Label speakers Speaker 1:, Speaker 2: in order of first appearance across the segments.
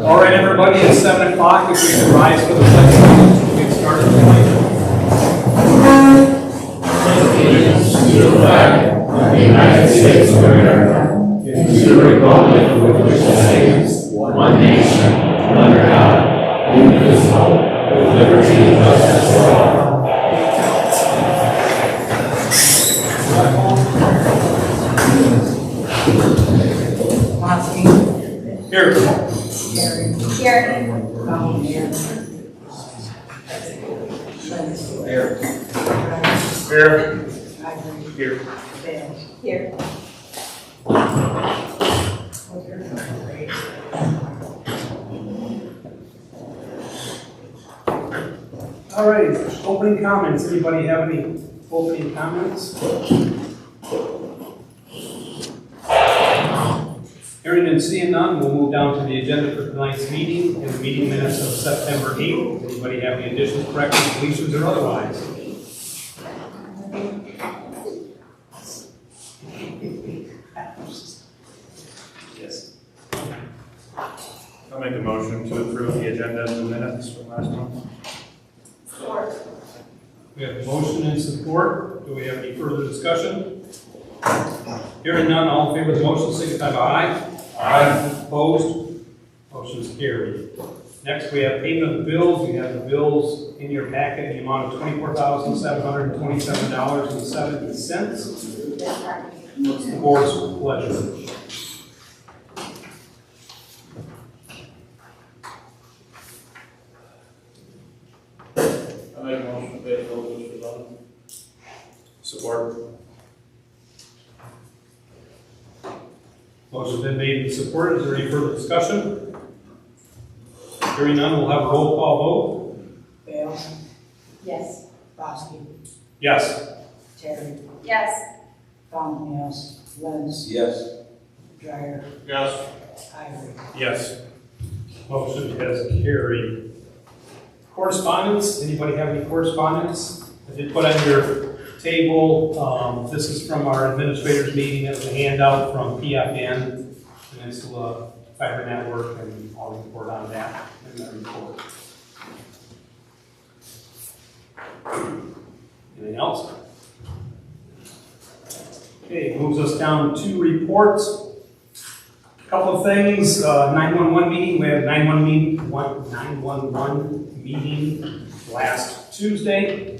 Speaker 1: All right, everybody, it's 7 o'clock. If we can rise for the pledge, we'll get started tonight.
Speaker 2: Allegiance to the flag of the United States of America, and to the republic for which it stands, one nation, under God, indivisible, with liberty and justice for all.
Speaker 1: Here.
Speaker 3: Here.
Speaker 1: Here. Here.
Speaker 3: Here.
Speaker 1: All right, opening comments. Anybody have any opening comments? Hearing and seeing none, we'll move down to the agenda for tonight's meeting and the meeting minutes of September 8th. Anybody have any additions, corrections, deletions, or otherwise? Yes.
Speaker 4: I'll make a motion to approve the agenda and the minutes from last month.
Speaker 3: Support.
Speaker 1: We have a motion and support. Do we have any further discussion? Hearing none, all in favor of the motion, signify by aye. Aye. Opposed? Motion is carried. Next, we have payment of the bills. We have the bills in your packet in the amount of $24,727.70. What's the board's pleasure?
Speaker 4: I make a motion to pay the bills as presented. Support.
Speaker 1: Motion's been made and supported. Is there any further discussion? Hearing none, we'll have a roll call vote.
Speaker 5: Bales.
Speaker 3: Yes.
Speaker 5: Boskee.
Speaker 1: Yes.
Speaker 5: Terry.
Speaker 3: Yes.
Speaker 5: Fountain, yes. Lintz.
Speaker 2: Yes.
Speaker 5: Dreier.
Speaker 4: Yes.
Speaker 5: Ivory.
Speaker 1: Yes. Motion has carried. Correspondence, anybody have any correspondence? I did put on your table, this is from our administrators meeting. It was a handout from PFN, Peninsula Fiber Network, and I'll report on that in that report. Anything else? Okay, moves us down to reports. Couple of things, 911 meeting. We had a 911 meeting last Tuesday.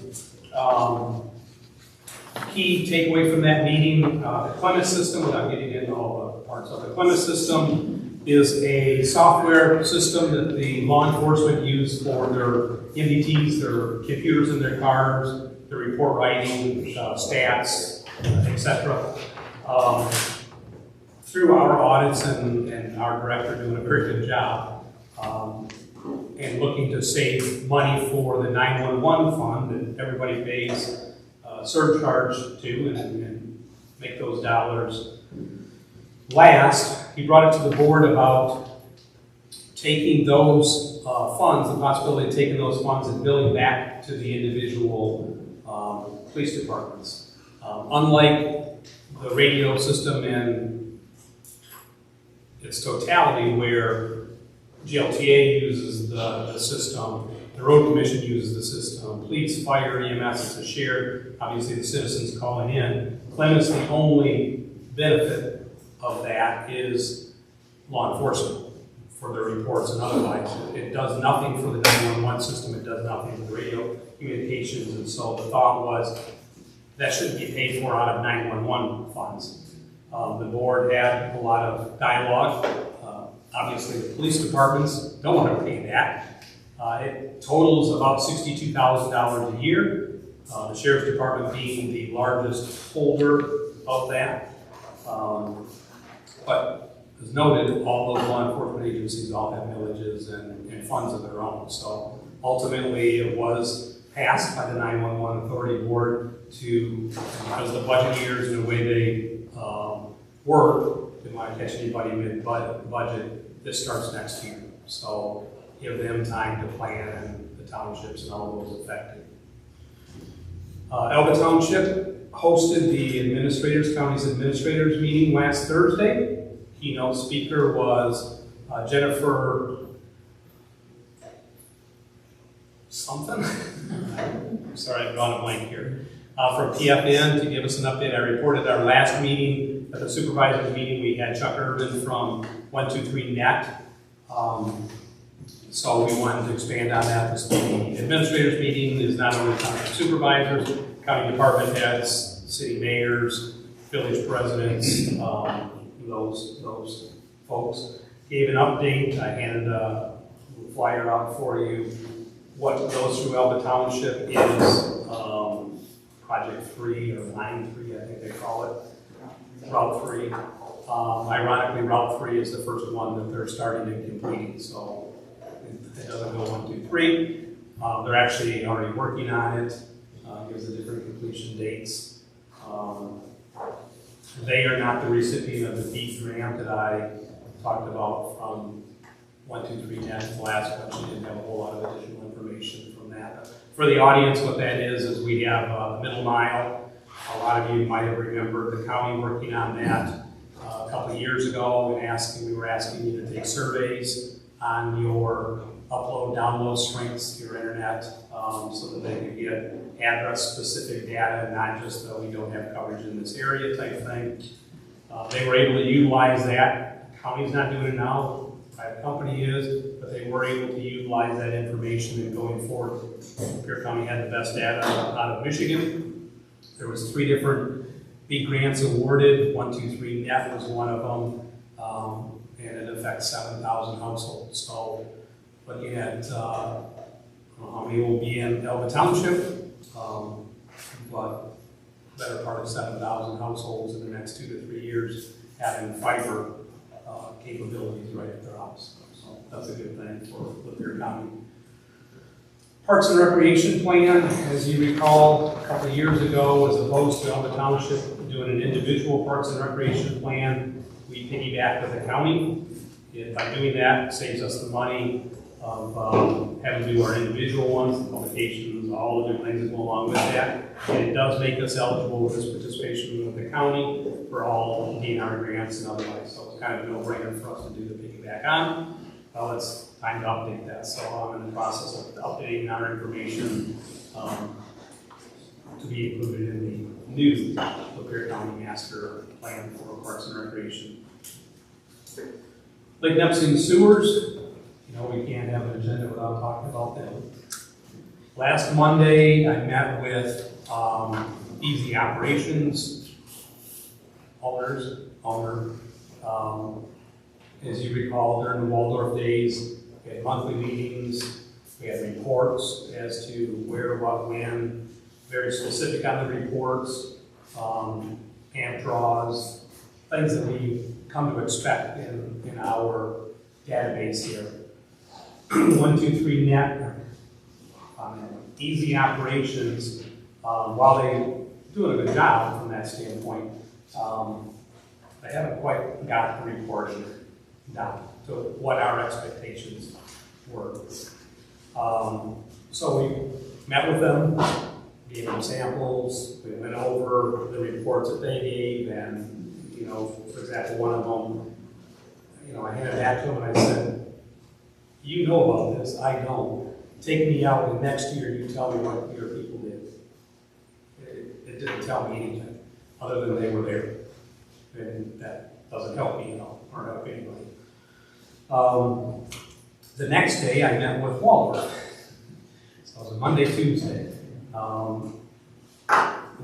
Speaker 1: Key takeaway from that meeting, the Clement system, without getting into all the parts of the Clement system, is a software system that the law enforcement use for their MDTs, their computers in their cars, their report writing, stats, etc. Through our audits and our director doing a very good job, and looking to save money for the 911 fund that everybody pays surcharge to and make those dollars last. He brought it to the board about taking those funds, the possibility of taking those funds and billing back to the individual police departments. Unlike the radio system in its totality, where GLTA uses the system, The road commission uses the system. Police, fire, EMS is shared. Obviously, the citizens calling in. Clemens, the only benefit of that is law enforcement for their reports and otherwise. It does nothing for the 911 system. It does nothing for the radio communications. And so the thought was that shouldn't be paid for out of 911 funds. The board had a lot of dialogue. Obviously, the police departments don't want to pay that. It totals about $62,000 a year. The sheriff's department being the largest holder of that. But as noted, all those law enforcement agencies all have villages and funds of their own. So ultimately, it was passed by the 911 Authority Board to, because the budget years and the way they work, didn't want to catch anybody mid-budget, this starts next year. So give them time to plan and the townships and all those affected. Elba Township hosted the county's administrators meeting last Thursday. Keynote speaker was Jennifer something. I'm sorry, I've drawn a blank here. From PFN to give us an update. I reported our last meeting, at the supervisors meeting, we had Chuck Urban from 123 Net. So we wanted to expand on that. This meeting, administrators meeting is not only county supervisors, county department heads, city mayors, village presidents, those folks. Gave an update. I handed a flyer out for you. What goes through Elba Township is Project 3 or Line 3, I think they call it. Route 3. Ironically, Route 3 is the first one that they're starting and completing, so it doesn't go 1, 2, 3. They're actually already working on it. Gives the different completion dates. They are not the recipient of the deed grant that I talked about from 123 Net. The last one, she didn't have a whole lot of additional information from that. For the audience, what that is we have the middle mile. A lot of you might have remembered the county working on that a couple of years ago and we were asking you to take surveys on your upload, download strengths to your internet so that they could get address-specific data, not just that we don't have coverage in this area type thing. They were able to utilize that. The county's not doing it now, a private company is, but they were able to utilize that information and going forward. Lapeer County had the best data out of Michigan. There was 3 different big grants awarded. 123 Net was one of them, and it affects 7,000 households. So looking at I don't know how many will be in Elba Township, but better part of 7,000 households in the next 2 to 3 years having fiber capabilities right at their house. So that's a good thing for Lapeer County. Parks and Recreation Plan, as you recall, a couple of years ago, as opposed to Elba Township doing an individual Parks and Recreation Plan, we piggyback with the county. By doing that, it saves us the money of having to do our individual ones, the publications, all the different things that go along with that. And it does make us eligible with this participation with the county for all DNR grants and otherwise. So it's kind of a no-brainer for us to do the piggyback on. Well, it's time to update that. So I'm in the process of updating our information to be included in the new Lapeer County Master Plan for Parks and Recreation. Lake Neptune Sewers. You know, we can't have an agenda without talking about them. Last Monday, I met with Easy Operations owner. As you recall, during the Waldorf days, we had monthly meetings, we had reports as to where, what, when, very specific on the reports, amp draws, things that we come to expect in our database here. 123 Net, Easy Operations, while they doing a good job from that standpoint, they haven't quite got the reporting down to what our expectations were. So we met with them, gave them samples, we went over the reports that they gave, and, you know, for example, one of them, you know, I handed it back to them and I said, you know about this, I don't. take me out and next year you tell me what your people did. It didn't tell me anything, other than they were there. And that doesn't help me, or help anybody. The next day I met with Waldorf. So it was a Monday, Tuesday.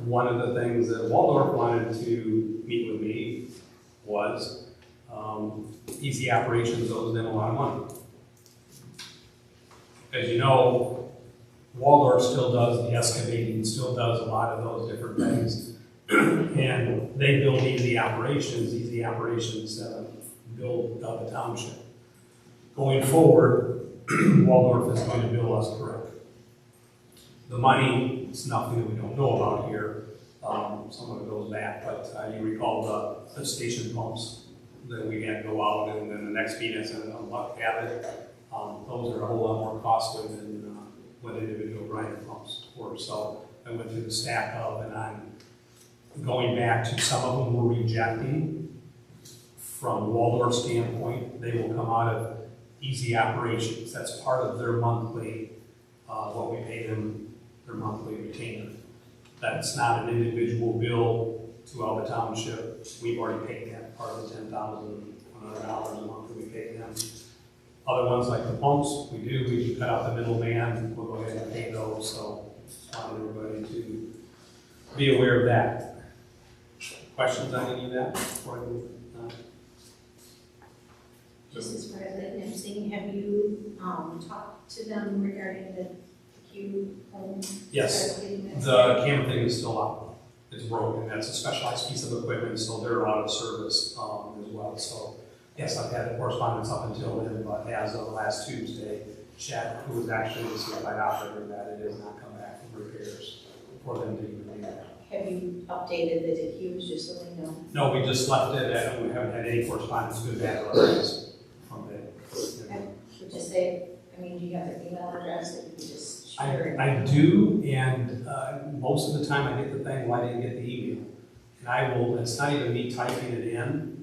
Speaker 1: One of the things that Waldorf wanted to meet with me was easy operations owes them a lot of money. As you know, Waldorf still does the excavating, still does a lot of those different things. And they build easy operations build Elba Township. Going forward, Waldorf is going to bill us correct. The money is nothing that we don't know about here. Some of it goes back, but you recall the station pumps that we had to go out, and then the next meeting I said, look at it. Those are a whole lot more costly than what individual grinder pumps were. So I went through the stack of, and I'm going back to some of them we're rejecting. From Waldorf's standpoint, they will come out of easy operations. That's part of their monthly, what we pay them, their monthly retainer. That's not an individual bill to Elba Township. We've already paid that part of the $10,100 a month that we pay them. Other ones like the pumps, we cut out the middleman, we'll go ahead and pay those, so I want everybody to be aware of that. Questions on any of that before I move?
Speaker 3: Mrs. President, have you talked to them regarding the Q home?
Speaker 1: Yes, the camera thing is still out. It's broken. That's a specialized piece of equipment, so they're out of service as well. So yes, I've had the correspondence up until then, but as of last Tuesday, Chad, who was actually the certified operator, that it has not come back from repairs for them to even do that.
Speaker 3: Have you updated the DQs just so they know?
Speaker 1: No, we just left it at, we haven't had any correspondence, good, bad, or otherwise from it.
Speaker 3: Would you say, do you have their email address that you could just share?
Speaker 1: I do, and most of the time I get the thing, why didn't you get the email? And I will, it's not even me typing it in,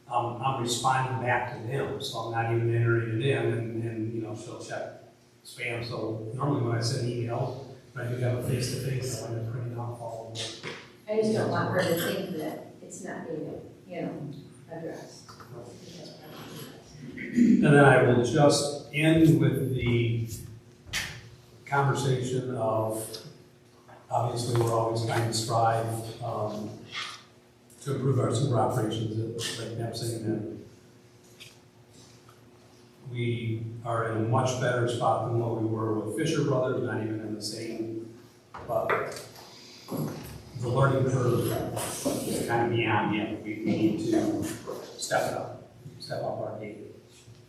Speaker 1: I'm responding back to them, so I'm not even entering it in, and she'll check spam. So normally when I send emails, when I do have a face-to-face, I wind up printing off all of them.
Speaker 3: I just don't want her to think that it's not being, addressed.
Speaker 1: And then I will just end with the conversation of, obviously, we're always trying to strive to improve our sewer operations, like I'm saying, that we are in a much better spot than what we were with Fisher Brothers, not even in the same, but the learning curve is kind of beyond yet. We need to step up our game.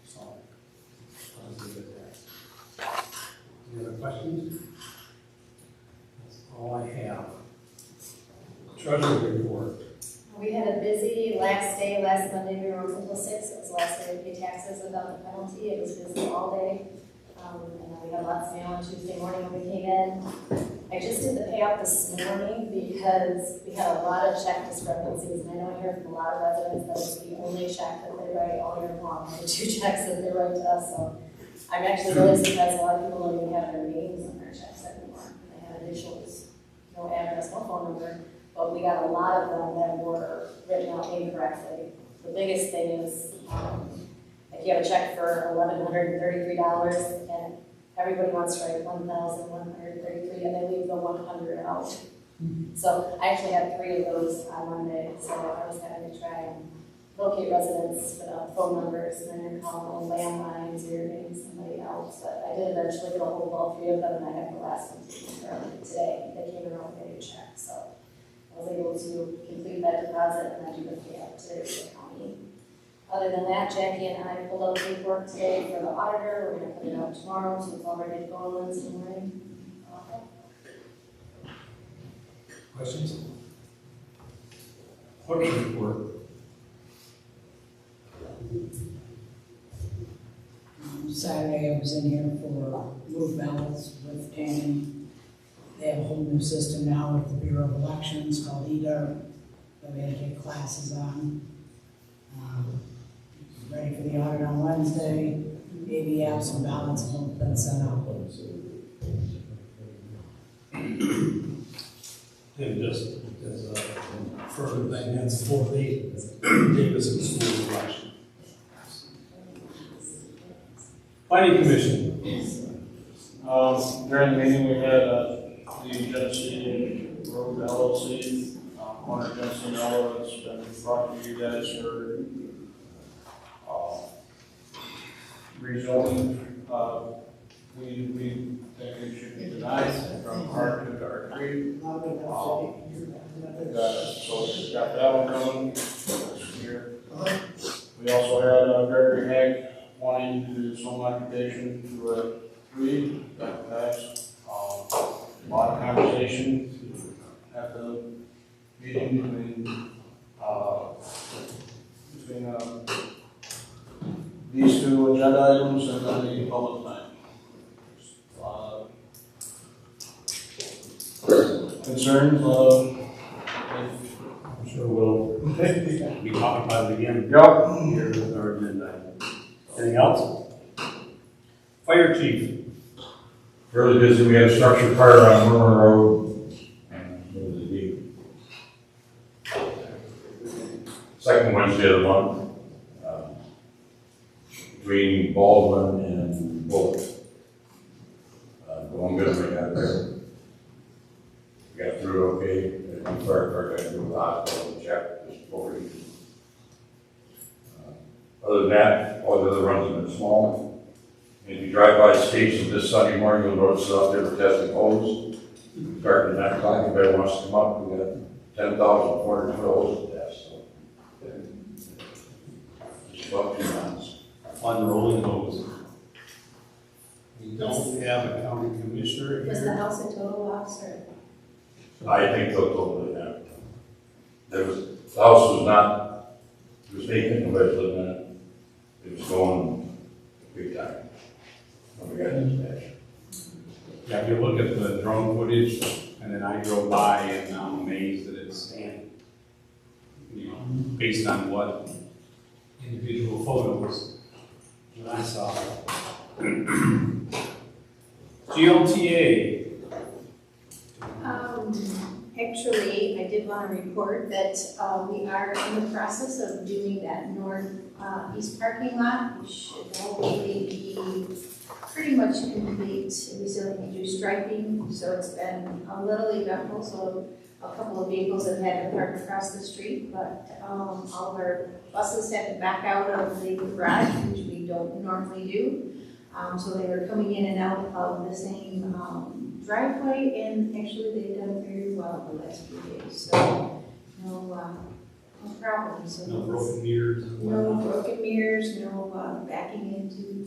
Speaker 1: So, I'll leave it there. Any other questions? That's all I have. Treasurer's report.
Speaker 6: We had a busy last day, last Monday, we were open until 6, it was the last day to pay taxes without the penalty, it was busy all day. And then we had lots of mail on Tuesday morning when we came in. I just did the payout this morning because we had a lot of check discrepancies, and I know I hear from a lot of residents that it's the only check that they write all year long, the 2 checks that they write to us, so I'm actually really surprised a lot of people don't even have their names on their checks anymore. They have initials, no address, no phone number. But we got a lot of them that were written out incorrectly. The biggest thing is, if you have a check for $1,133 and everybody wants to write $1,133 and they leave the 100 out. So I actually had 3 of those on Monday, so I was having to try and locate residents without phone numbers, and then you're calling landlines, or you're getting somebody else. But I did eventually get a hold of all 3 of them, and I have the last one today. They came around with a check, so I was able to complete that deposit and then do the payout to the county. Other than that, Jackie and I pulled out paperwork today for the auditor. We're going to put it out tomorrow, so it's all ready to go on Wednesday morning.
Speaker 1: Questions? Clerk's report.
Speaker 5: Saturday, I was in here for move ballots with Tammy. They have a whole new system now with the Bureau of Elections called EDAR that we had to take classes on. Ready for the audit on Wednesday. Maybe have some ballots have been sent out.
Speaker 1: that's for the Davidson School election. Planning Commission.
Speaker 4: During the meeting, we had the Genesee Road LLC, owner Genesee and Ella, that's been brought to you guys for rezoning. We think it should be denied from Hard to Dark Creek. So we got that one coming this year. We also had Gregory Haig wanting his home occupation to a 3 that passed. A lot of conversation at the meeting between these two agenda items and then the public time. Concerns,
Speaker 1: I'm sure we'll be talking about it again.
Speaker 4: Yep.
Speaker 1: Here with our agenda. Anything else? Fire Chief.
Speaker 2: Fairly busy. We had a structure fire on Murmur Road. And it was the second Wednesday of the month. Between Baldwin and Bullock. Going good when we got there. We got through okay. The fire car got through the hospital and checked just before we. Other than that, all the other runs have been small. And if you drive by the station this Sunday morning, you'll notice out there for testing hose. Starting at 9 o'clock, if anybody wants to come up, we got 10,400 hoses to test. So. Just about 2 months.
Speaker 1: On the rolling hose. We don't have a county commissioner
Speaker 6: Was the
Speaker 1: here.
Speaker 6: house a total loss or?
Speaker 2: I think they'll totally have. The house was not, it was vacant, nobody was living in it. It was going big time. When we got dispatched.
Speaker 1: Yeah, if you look at the drone footage, and then I drove by and I'm amazed that it's standing. You know, based on what individual photos that I saw. GLTA.
Speaker 3: Actually, I did want to report that we are in the process of doing that northeast parking lot. We should hopefully be pretty much complete. We still need to do striping, so it's been a little eventful. So a couple of vehicles have had to park across the street, but all of our buses had to back out of the garage, which we don't normally do. So they were coming in and out of the same driveway, and actually they've done very well the last few days. So no problems. So
Speaker 1: No broken mirrors.
Speaker 3: no broken mirrors, no backing into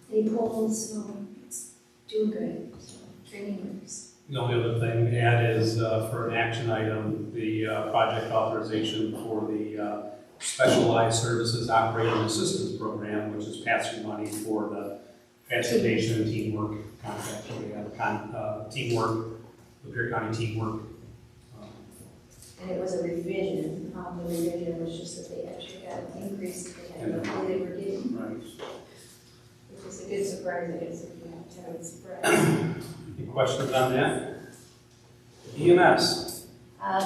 Speaker 3: any poles. So it's doing good. So training works.
Speaker 1: The only other thing to add is for an action item, the project authorization for the Specialized Services Operating Assistance Program, which is pass-through money for the transportation and teamwork contract. So we have teamwork, Lapeer County teamwork.
Speaker 3: And it was a revision. The revision was just that they actually got an increase that they had no clue they were getting,
Speaker 1: Right.
Speaker 3: which is a good surprise, I guess, if you have to have it spread.
Speaker 1: Any questions on that? EMS.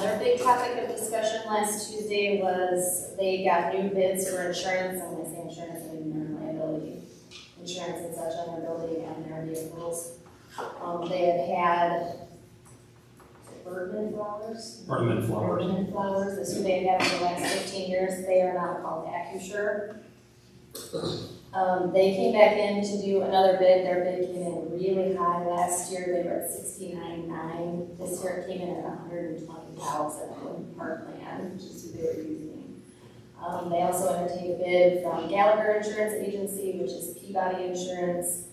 Speaker 6: Their big topic of discussion last Tuesday was they got new bids for insurance, and when I say insurance, I mean their liability insurance and such on their building and their vehicles. They had Birdman Flowers.
Speaker 1: Ornament flowers.
Speaker 6: Birdman Flowers, this is who they've had for the last 15 years. They are now called AccuSure. They came back in to do another bid. Their bid came in really high last year. They were at $69,900. This year it came in at $120,000 in Parkland, which is who they were using. They also entertained a bid from Gallagher Insurance Agency, which is Peabody Insurance.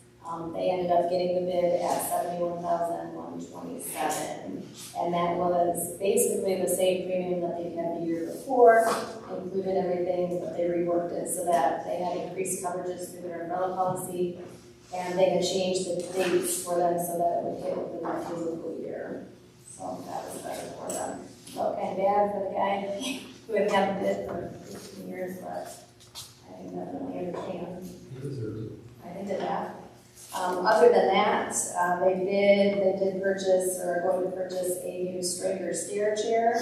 Speaker 6: They ended up getting the bid at $71,127, and that was basically the same premium that they had the year before, included everything, but they reworked it so that they had increased coverages through their umbrella policy, and they had changed the dates for them so that it would hit within their fiscal year. So that was better for them. Felt kind of bad for the guy who had had the bid for 15 years, but I think definitely understand.
Speaker 1: He deserves it.
Speaker 6: I think that. Other than that, they did purchase, or are going to purchase a new Striker stair chair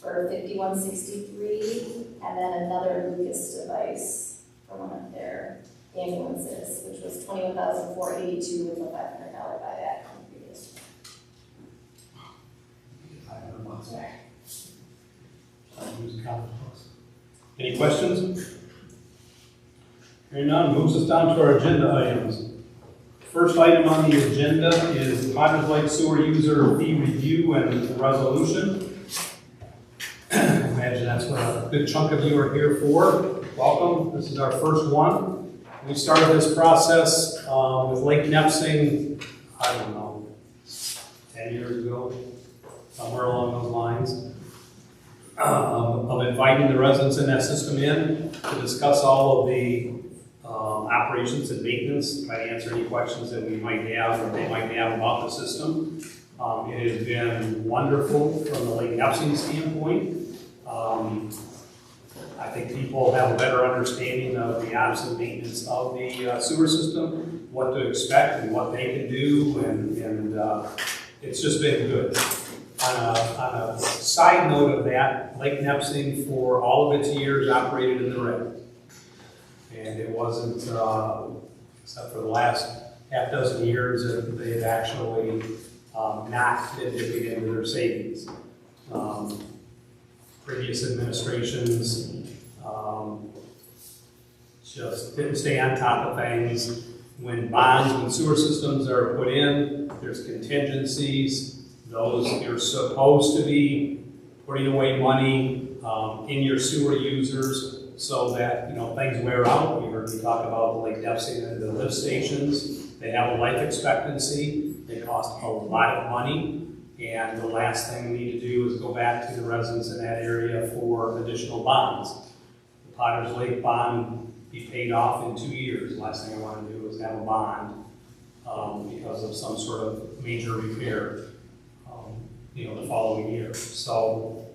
Speaker 6: for $51.63, and then another Lucas device for one of their ambulances, which was $21,482 with a $500 buyback on the previous one.
Speaker 1: Any questions? Hearing none, moves us down to our agenda items. First item on the agenda is Potters Lake Sewer User Fee Review and the resolution. I imagine that's what a good chunk of you are here for. Welcome. This is our first one. We started this process with Lake Nepsing, I don't know, 10 years ago, somewhere along those lines, of inviting the residents in that system in to discuss all of the operations and maintenance, try to answer any questions that we might have or they might have about the system. It has been wonderful from the Lake Nepsing standpoint. I think people have a better understanding of the ops and maintenance of the sewer system, what to expect and what they can do, and it's just been good. On a side note of that, Lake Nepsing for all of its years operated in the red. And it wasn't, except for the last half dozen years, that they've actually not been dipping into their savings. Previous administrations just didn't stay on top of things. When sewer systems are put in, there's contingencies. Those you're supposed to be putting away money in your sewer users so that things wear out. We heard me talk about the Lake Nepsing and the lift stations. They have a life expectancy. They cost a lot of money. And the last thing we need to do is go back to the residents in that area for additional bonds. The Potters Lake bond be paid off in 2 years. The last thing I want to do is have a bond because of some sort of major repair, the following year. So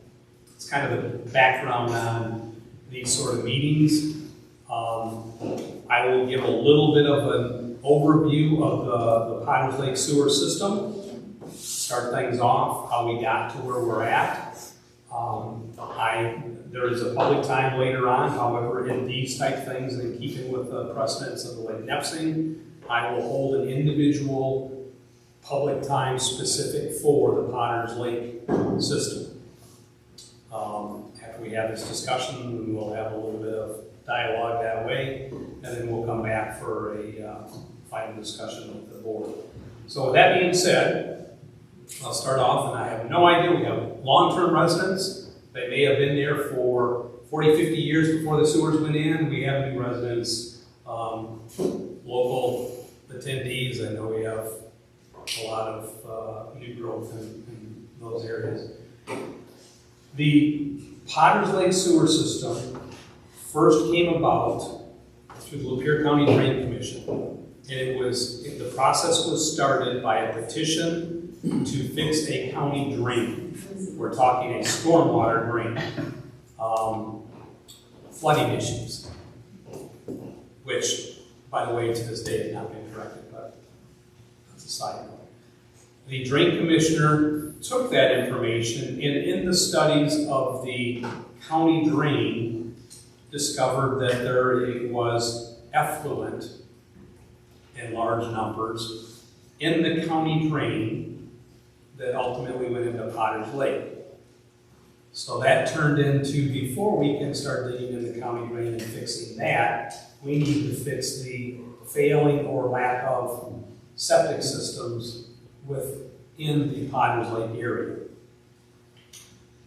Speaker 1: it's kind of the background on these sort of meetings. I will give a little bit of an overview of the Potters Lake sewer system. Start things off, how we got to where we're at. There is a public time later on, however, in these type things, and in keeping with the precedents of the Lake Nepsing, I will hold an individual public time specific for the Potters Lake system. After we have this discussion, we'll have a little bit of dialogue that way, and then we'll come back for a final discussion with the board. So with that being said, I'll start off, and I have no idea. We have long-term residents. They may have been there for 40, 50 years before the sewers went in. We have new residents, local attendees. I know we have a lot of new growth in those areas. The Potters Lake sewer system first came about through the Lapeer County Drain Commission. And the process was started by a petition to fix a county drain. We're talking a stormwater drain. Flooding issues, which, by the way, to this day has not been corrected, but that's a side note. The drain commissioner took that information and in the studies of the county drain discovered that there was effluent in large numbers in the county drain that ultimately went into Potters Lake. So that turned into, before we can start digging in the county drain and fixing that, we need to fix the failing or lack of septic systems within the Potters Lake area.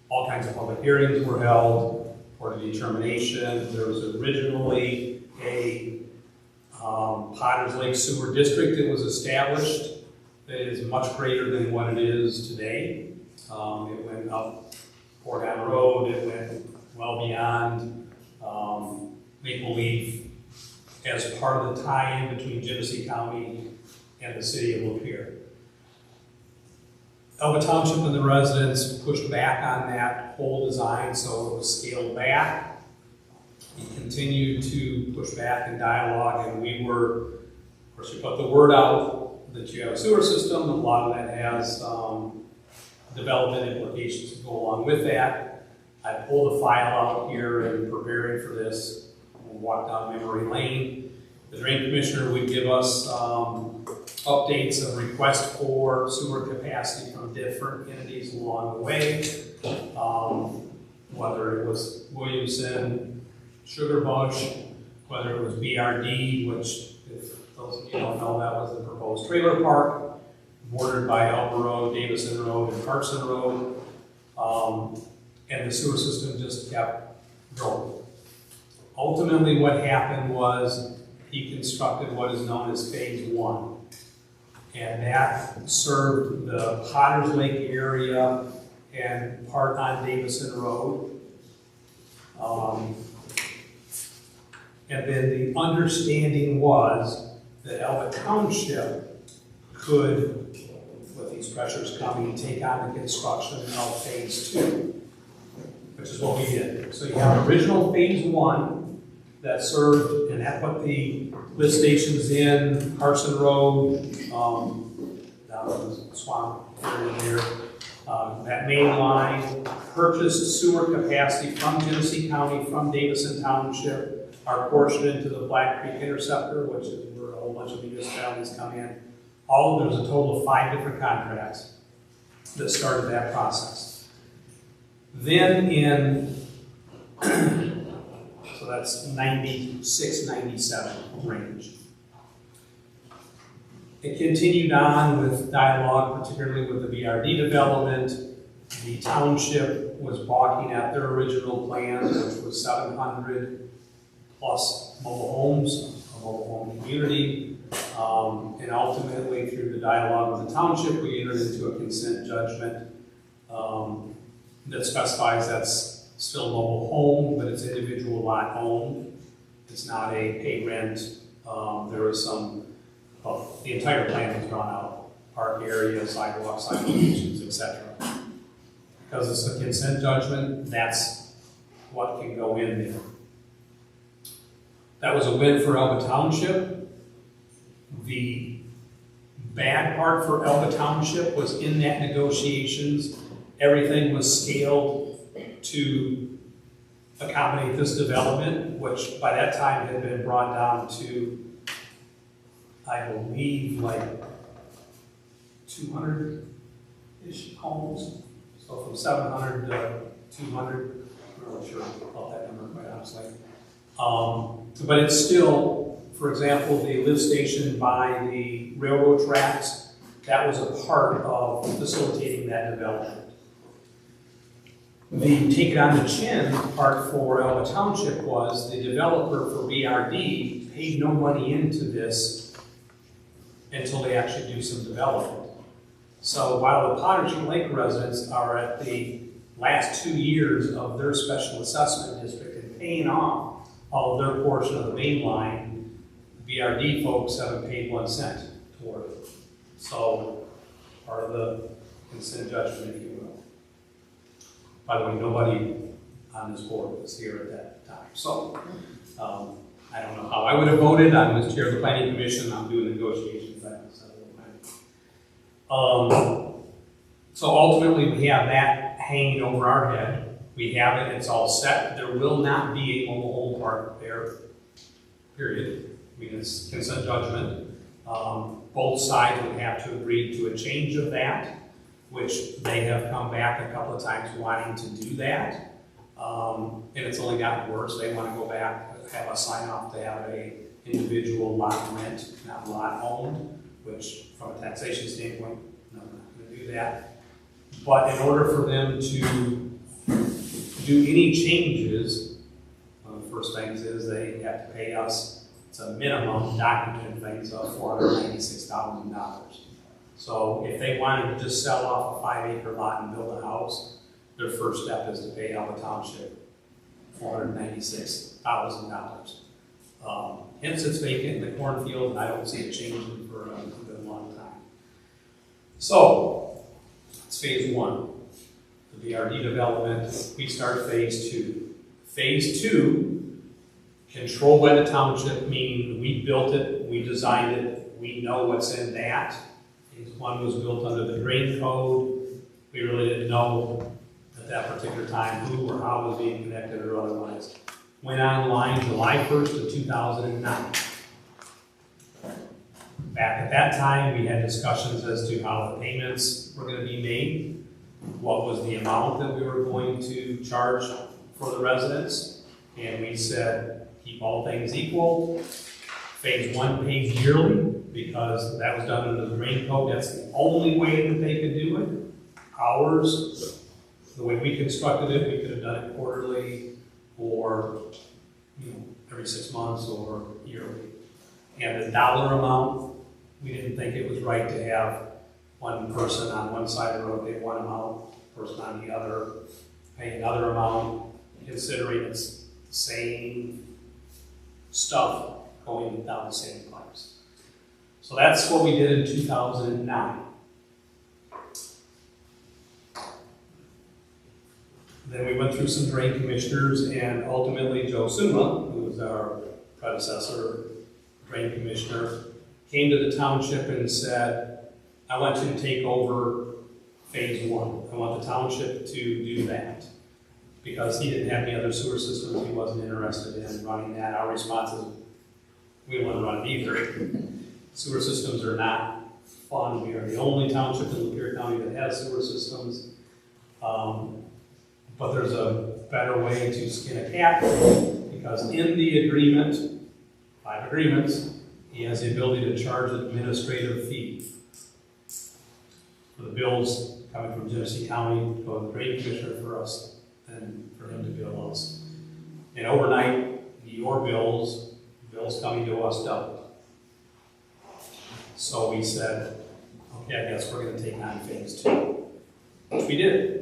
Speaker 1: All kinds of public hearings were held for the determination. There was originally a Potters Lake Sewer District that was established that is much greater than what it is today. It went up Oregon Road, it went well beyond Maple Leaf as part of the tie-in between Genesee County and the city of Lapeer. Elba Township and the residents pushed back on that whole design, so it was scaled back. We continued to push back in dialogue, and of course, you put the word out that you have a sewer system. A lot of that has development implications to go along with that. I pulled a file out here and preparing for this. We'll walk down memory lane. The drain commissioner would give us updates of requests for sewer capacity from different entities along the way. Whether it was Williamson, Sugar Bush, whether it was BRD, which, if those of you don't know, that was the proposed trailer park, bordered by Elba Road, Davison Road, and Carson Road. And the sewer system just kept growing. Ultimately, what happened was he constructed what is known as phase 1. And that served the Potters Lake area and part on Davison Road. And then the understanding was that Elba Township could, with these pressures coming, take on the construction of phase 2, which is what we did. So you have original phase 1 that served, and that put the lift stations in Carson Road, down the swamp area there. That main line purchased sewer capacity from Genesee County, from Davison Township, our portion into the Black Creek Interceptor, which is where a whole bunch of municipalities come in. There's a total of 5 different contracts that started that process. Then in, so that's 96, 97 range. It continued on with dialogue, particularly with the BRD development. The township was balking at their original plans, which was 700 plus mobile homes, a mobile home community. And ultimately, through the dialogue with the township, we entered into a consent judgment that specifies that's still a mobile home, but it's individual lot owned. It's not a pay rent. There is some, the entire plan was drawn out, park area, sidewalks, side locations, etc. Because it's a consent judgment, that's what can go in there. That was a win for Elba Township. The bad part for Elba Township was in that negotiations, everything was scaled to accommodate this development, which by that time had been brought down to, I believe, like 200-ish homes. So from 700 to 200, I'm not sure about that number, quite honestly. But it's still, for example, the lift station by the railroad tracks, that was a part of facilitating that development. The take it on the chin part for Elba Township was the developer for BRD paid no money into this until they actually do some development. So while the Potters Lake residents are at the last 2 years of their special assessment district and paying off all of their portion of the main line, the BRD folks haven't paid 1 cent toward it. So part of the consent judgment, if you will. By the way, nobody on this board was here at that time. So I don't know how I would have voted. I was chair of the planning commission. I'm doing negotiations. So ultimately, we have that hanging over our head. We have it. It's all set. There will not be a mobile home park there, period. I mean, it's consent judgment. Both sides would have to agree to a change of that, which they have come back a couple of times wanting to do that. And it's only gotten worse. They want to go back, have a sign off to have a individual lot rent, not lot owned, which from a taxation standpoint, no, we're not going to do that. But in order for them to do any changes, one of the first things is they have to pay us, it's a minimum documented things of $496,000. So if they wanted to just sell off a 5-acre lot and build a house, their first step is to pay Elba Township $496,000. Hence it's vacant in the cornfield, and I don't see it changing for a good long time. So, it's phase 1. The BRD development, we start phase 2. Phase 2, controlled by the township, meaning we built it, we designed it, we know what's in that. Phase 1 was built under the drain code. We really didn't know at that particular time who or how it was being connected or otherwise. Went online July 1st of 2009. Back at that time, we had discussions as to how the payments were going to be made, what was the amount that we were going to charge for the residents, and we said, keep all things equal. Phase 1 pays yearly, because that was done under the drain code. That's the only way that they could do it. Ours, the way we constructed it, we could have done it quarterly or every 6 months or yearly. And the dollar amount, we didn't think it was right to have one person on one side of the road pay one amount, person on the other pay another amount, considering it's the same stuff going down the same pipes. So that's what we did in 2009. Then we went through some drain commissioners, and ultimately Joe Suma, who was our predecessor drain commissioner, came to the township and said, I want you to take over phase 1. I want the township to do that. Because he didn't have any other sewer systems, he wasn't interested in running that. Our response is, we don't want to run it either. Sewer systems are not fun. We are the only township in Lapeer County that has sewer systems. But there's a better way to skin a cat, because in the agreement, 5 agreements, he has the ability to charge an administrative fee for the bills coming from Genesee County, to go to the drain commissioner for us, and for him to bill us. And overnight, your bills coming to us doubled. So we said, okay, I guess we're going to take on phase 2, which we did.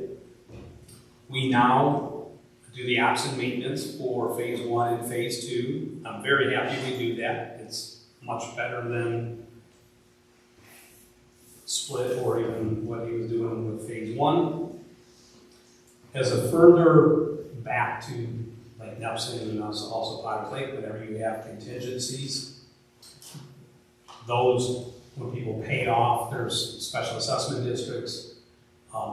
Speaker 1: We now do the ops and maintenance for phase 1 and phase 2. I'm very happy we do that. It's much better than split or even what he was doing with phase 1. As a further back to Lake Nepson and also Potter's Lake, whenever you have contingencies, those, when people pay off, there's special assessment districts,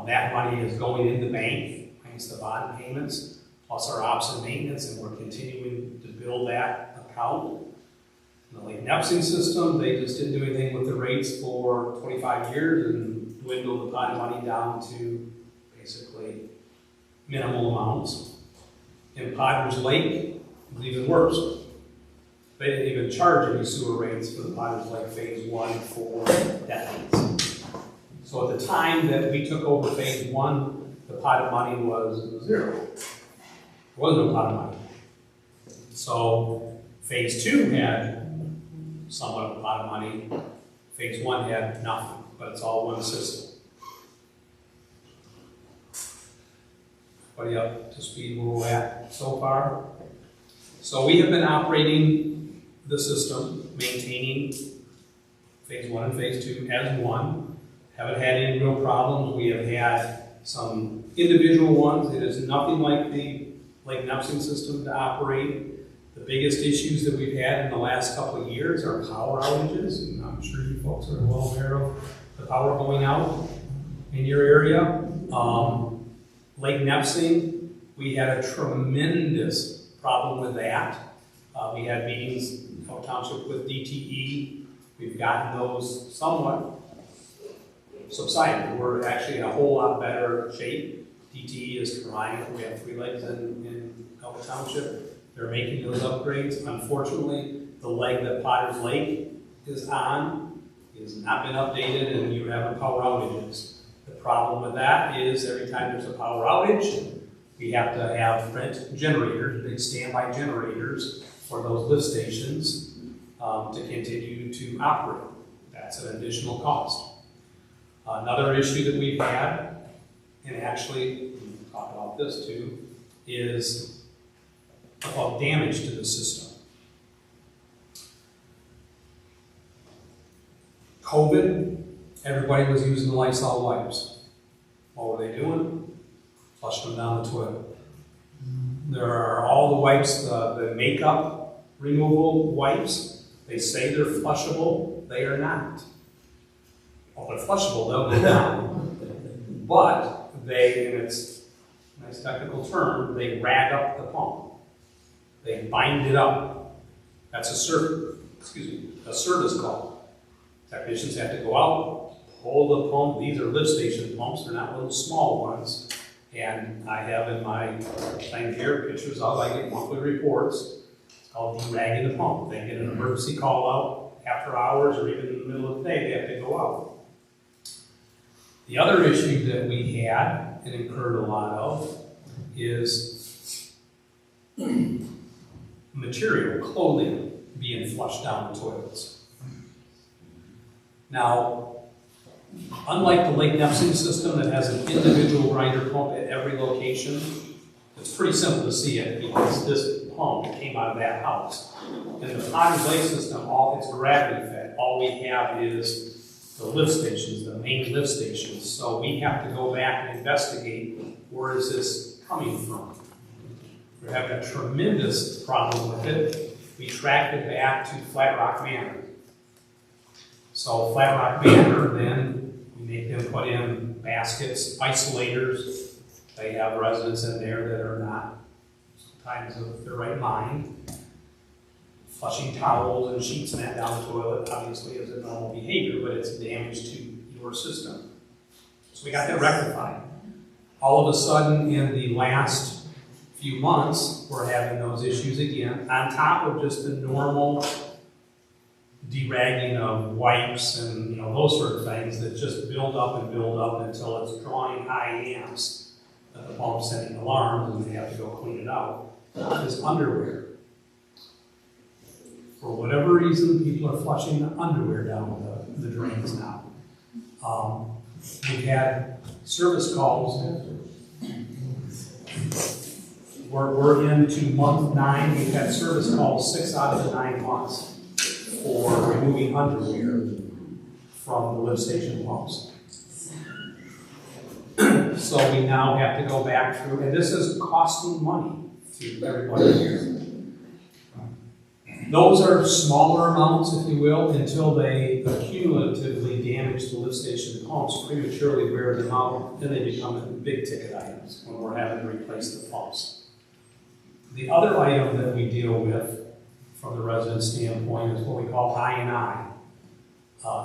Speaker 1: that money is going in the bank, minus the bond payments, plus our ops and maintenance, and we're continuing to build that account. In the Lake Nepson system, they just didn't do anything with the rates for 25 years and dwindled the pot of money down to basically minimal amounts. In Potter's Lake, it was even worse. They didn't even charge any sewer rates for the Potter's Lake phase 1 for decades. So at the time that we took over phase 1, the pot of money was 0. There was no pot of money. So phase 2 had somewhat of a pot of money. Phase 1 had nothing, but it's all one system. Everybody up to speed where we're at so far? So we have been operating the system, maintaining phase 1 and phase 2 as one. Haven't had any real problems. We have had some individual ones. It is nothing like the Lake Nepson system to operate. The biggest issues that we've had in the last couple of years are power outages, and I'm sure you folks are well aware of the power going out in your area. Lake Nepson, we had a tremendous problem with that. We had meetings in Elba Township with DTE. We've gotten those somewhat subsided. We're actually in a whole lot better shape. DTE is trying. We have 3 legs in Elba Township. They're making those upgrades. Unfortunately, the leg that Potter's Lake is on has not been updated, and you're having power outages. The problem with that is every time there's a power outage, we have to have rent generators, big standby generators for those lift stations to continue to operate. That's an additional cost. Another issue that we've had, and actually we'll talk about this too, is about damage to the system. COVID, everybody was using the Lysol wipes. What were they doing? Flushing them down the toilet. There are all the wipes, the makeup removal wipes, They say they're flushable, they are not. Well, they're flushable, they'll go down. But they, and it's a nice technical term, they rag up the pump. They bind it up. That's a service call. Technicians have to go out, pull the pump. These are lift station pumps, they're not little small ones. And I have in my thing here pictures of, I get monthly reports. It's called deragging the pump. They get an emergency call out after hours or even in the middle of the day, they have to go out. The other issue that we had and incurred a lot of is material, clothing being flushed down the toilets. Now, unlike the Lake Nepsing system that has an individual grinder pump at every location, it's pretty simple to see it because this pump came out of that house. In the Potter's Lake system, all it's gravity fed. All we have is the lift stations, the main lift stations. So we have to go back and investigate where is this coming from. We're having a tremendous problem with it. We tracked it back to Flat Rock Manor. So Flat Rock Manor, then we make them put in baskets, isolators. They have residents in there that are not sometimes of their right mind. Flushing towels and sheets and that down the toilet obviously is a normal behavior, but it's damage to your system. So we got that rectified. All of a sudden in the last few months, we're having those issues again, on top of just the normal deragging of wipes and those sort of things that just build up until it's drawing high amps. The pump's sending alarms and they have to go clean it out. This underwear. For whatever reason, people are flushing the underwear down the drains now. We've had service calls. We're into month 9. We've had service calls 6 out of the 9 months for removing underwear from the lift station pumps. So we now have to go back through, and this is costing money to everybody here. Those are smaller amounts, if you will, until they accumulatively damage the lift station pumps, prematurely wear them out, then they become big ticket items when we're having to replace the pumps. The other item that we deal with from the resident standpoint is what we call I&I,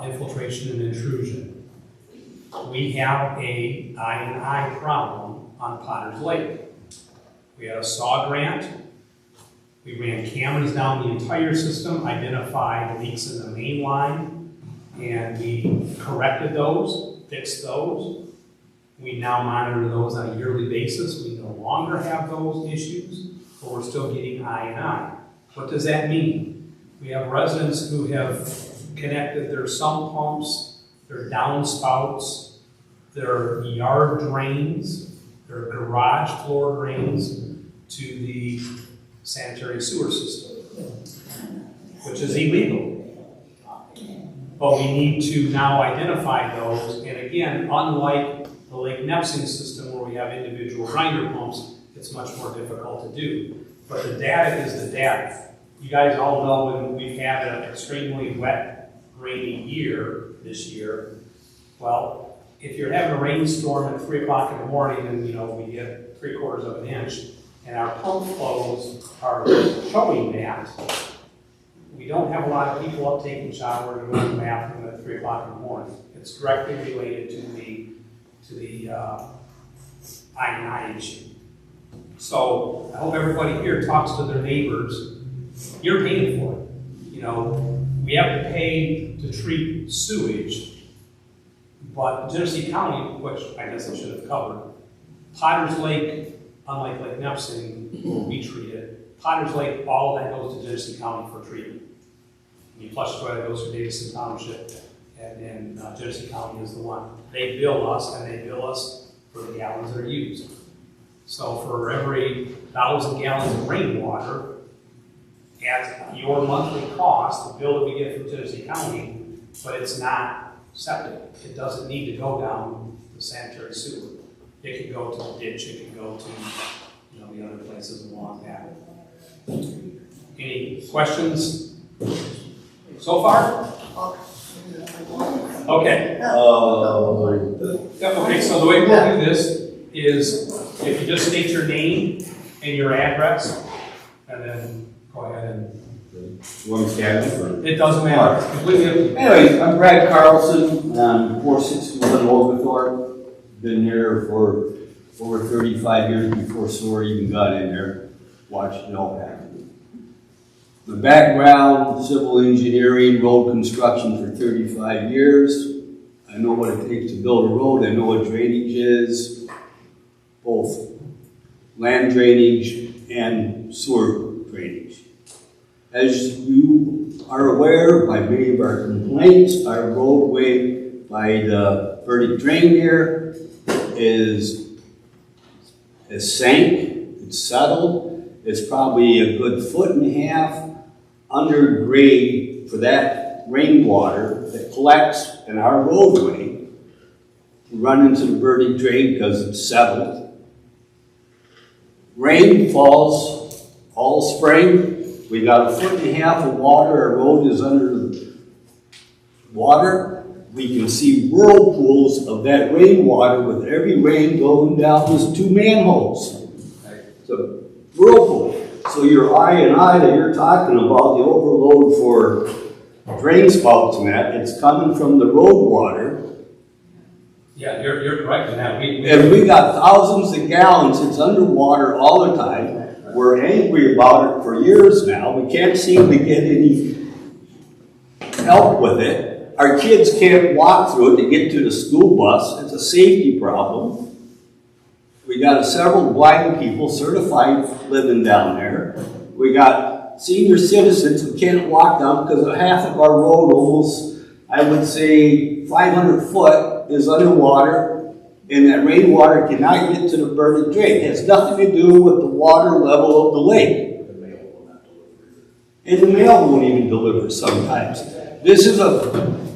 Speaker 1: infiltration and intrusion. We have a I&I problem on Potter's Lake. We had a SAW grant. We ran cameras down the entire system, identified leaks in the main line, and we corrected those, fixed those. We now monitor those on a yearly basis. We no longer have those issues, but we're still getting I&I. What does that mean? We have residents who have connected their sump pumps, their downspouts, their yard drains, their garage floor drains to the sanitary sewer system, which is illegal. But we need to now identify those, and again, unlike the Lake Nepsing system where we have individual grinder pumps, it's much more difficult to do. But the data is the data. You guys all know when we've had an extremely wet, rainy year this year, well, if you're having a rainstorm at 3 o'clock in the morning and we get 3/4 of an inch, and our pump flows are showing that, we don't have a lot of people up taking showers or going to the bathroom at 3 o'clock in the morning. It's directly related to the I&I issue. So I hope everybody here talks to their neighbors. You're paying for it. We have to pay to treat sewage, but Genesee County, which I guess I should have covered, Potter's Lake, unlike Lake Nepsing, where we treat it, Potter's Lake, all of that goes to Genesee County for treatment. When you flush the toilet, it goes to Davidson Township, and Genesee County is the one. They bill us, and they bill us for the gallons that are used. So for every 1,000 gallons of rainwater, at your monthly cost, the bill that we get from Genesee County, but it's not septic. It doesn't need to go down the sanitary sewer. It can go to the ditch, it can go to the other places along that. Any questions? So far? Okay. Yeah, okay, so the way we'll do this is if you just state your name and your address, and then go ahead and.
Speaker 2: One stand.
Speaker 1: It doesn't matter. It's completely up to you.
Speaker 2: Anyways, I'm Brad Carlson, 461 Oglethorpe. Been there for over 35 years before SOAR even got in there. Watched it all happen. The background, civil engineering, road construction for 35 years. I know what it takes to build a road. I know what drainage is, both land drainage and sewer drainage. As you are aware, by many of our complaints, our roadway by the verdict drain here is sank, it's settled. It's probably a good 1.5 feet under grade for that rainwater that collects in our roadway to run into the verdict drain because it's settled. Rain falls all spring. We got 1.5 feet of water. Our road is under water. We can see whirlpools of that rainwater with every rain going down those 2 manholes. It's a whirlpool. So your I that you're talking about, the overload for drain spouts and that, it's coming from the road water.
Speaker 1: Yeah, you're correct in that.
Speaker 2: And we got thousands of gallons. It's underwater all the time. We're angry about it for years now. We can't seem to get any help with it. Our kids can't walk through it to get to the school bus. It's a safety problem. We got several blind people certified living down there. We got senior citizens who can't walk down because half of our road, almost, I would say 500 foot, is underwater, and that rainwater cannot get to the verdict drain. It has nothing to do with the water level of the lake. And the mail won't even deliver sometimes. This is a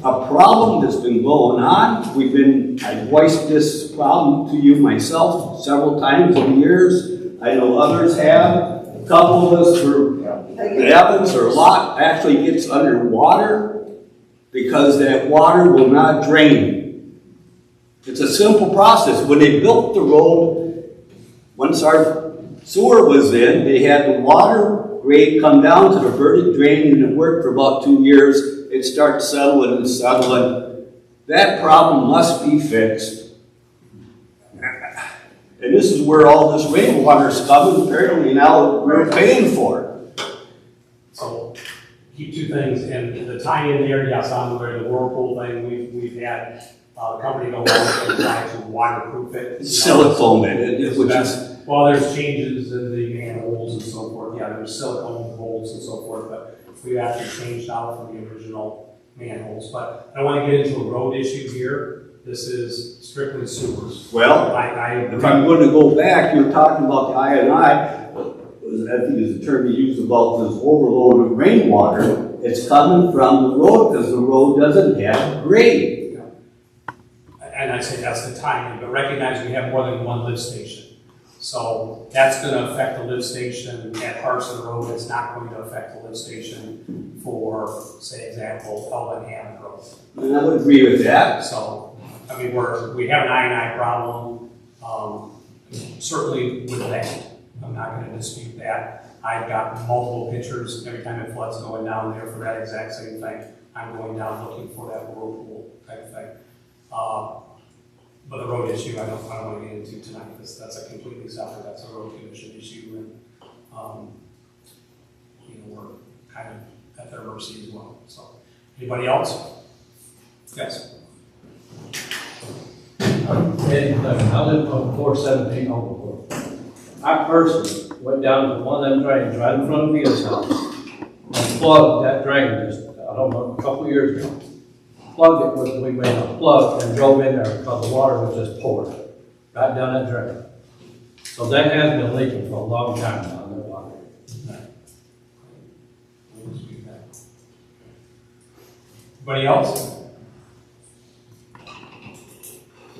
Speaker 2: problem that's been going on. I voiced this problem to you myself several times in the years. I know others have. A couple of us Evans or Lot actually gets underwater because that water will not drain. It's a simple process. When they built the road, once our sewer was in, they had the water grade come down to the verdict drain, and it worked for about 2 years. It starts settling and settling. That problem must be fixed. And this is where all this rainwater is coming. Apparently now we're paying for it.
Speaker 1: So keep 2 things, and the tie-in there, yes, I'm aware of the whirlpool thing. We've had the company go along and try to waterproof it.
Speaker 2: It's silicone in it, which is...
Speaker 1: Well, there's changes in the manholes and so forth. Yeah, there's silicone holes and so forth, but we actually changed out from the original manholes. But I don't want to get into a road issue here. This is strictly sewers.
Speaker 2: Well, if I'm going to go back, you're talking about the I think is the term you used about this overload of rainwater. It's coming from the road because the road doesn't have grade.
Speaker 1: Yeah. And I say that's the timing, but recognize we have more than 1 lift station. So that's going to affect the lift station at parts of the road. It's not going to affect the lift station for, say, example, Elba Township Board.
Speaker 2: And I would agree with that.
Speaker 1: So, I mean, we have an I&I problem, certainly with that. I'm not going to dispute that. I've got multiple pictures every time it floods going down there for that exact same thing. I'm going down looking for that whirlpool type of thing. But the road issue, I don't want to get into tonight, because that's a completely separate, that's a road commission issue, and, we're kind of at their mercy as well, so. Anybody else? Yes?
Speaker 7: I live on 417 Oglethorpe. I personally went down to one of them drains right in front of Vita's house and plugged that drain just, I don't know, a couple of years ago. Plugged it with, we made a plug and drove in there because the water was just pouring right down that drain. So that has been leaking for a long time now, that water.
Speaker 1: Anybody else?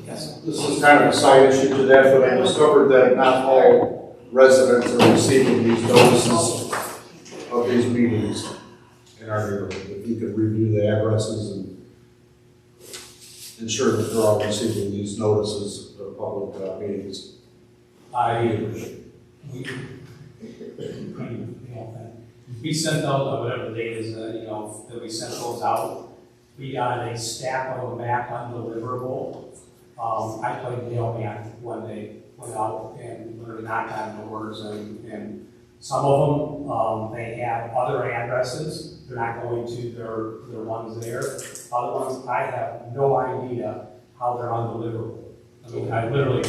Speaker 1: Yes.
Speaker 4: This is kind of a side issue to that, but I discovered that not all residents are receiving these notices of these meetings. And
Speaker 8: Carter, if he could review the addresses and ensure that they're all receiving these notices of public meetings.
Speaker 1: We sent out, whatever the date is, that we sent those out. We got a stack of them back undeliverable. I played mailman when they went out and literally knocked on doors, and some of them, they have other addresses. They're not going to their ones there. Other ones, I have no idea how they're undeliverable. I mean, I literally,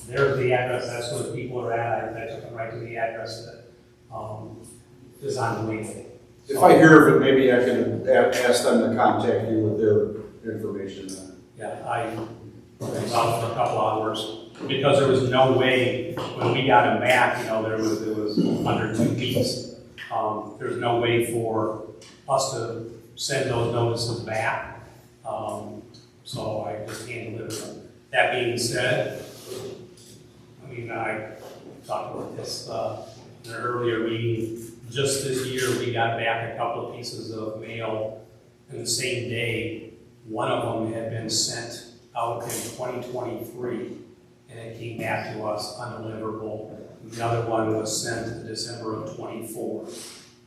Speaker 1: there's the address, that's where the people are at. I took them right to the address that is on the way.
Speaker 8: If I hear of it, maybe I can ask them to contact you with their information then.
Speaker 1: Yeah, I was out for a couple hours because there was no way, when we got them back, it was under 2 weeks. There's no way for us to send those notices back. So I just can't deliver them. That being said, I talked about this in an earlier meeting. Just this year, we got back a couple of pieces of mail in the same day. One of them had been sent out in 2023, and it came back to us undeliverable. The other one was sent in December of 24,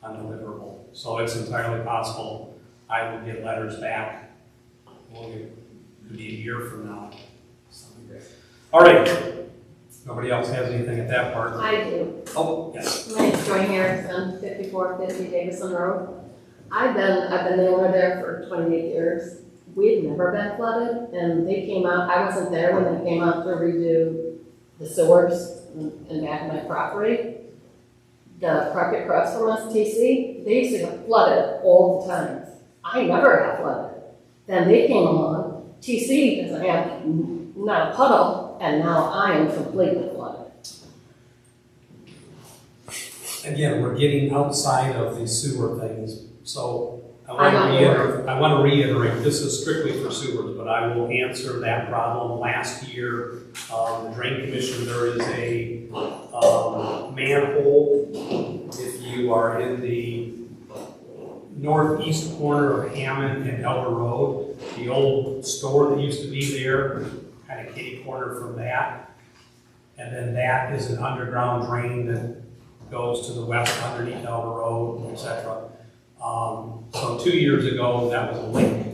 Speaker 1: undeliverable. So it's entirely possible I will get letters back. It could be a year from now. All right. Nobody else has anything at that part?
Speaker 9: I do.
Speaker 1: Oh, yes.
Speaker 9: My name's Joy Harrison, 5450 Davison Road. I've been the owner there for 28 years. We'd never been flooded, and they came out, I wasn't there when they came out to redo the sewers and back of my property. The property across from us, TC, they used to get flooded all the time. I never got flooded. Then they came along, TC doesn't have not a puddle, and now I am completely flooded.
Speaker 1: Again, we're getting outside of the sewer things, so I want to reiterate, this is strictly for sewers, but I will answer that problem. Last year, the Drain Commission, there is a manhole, if you are in the northeast corner of Hammond and Elba Road, the old store that used to be there, kind of kitty corner from that. And then that is an underground drain that goes to the west underneath Elba Road, etc. So 2 years ago, that was a lake,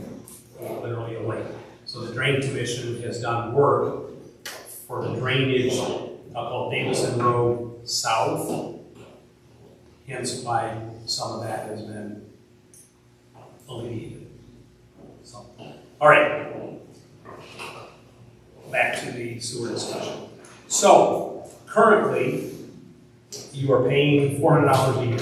Speaker 1: literally a lake. So the Drain Commission has done work for the drainage called Davison Road South, hence why some of that has been alleviated. So, all right. Back to the sewer discussion. So, currently, you are paying $400 a year.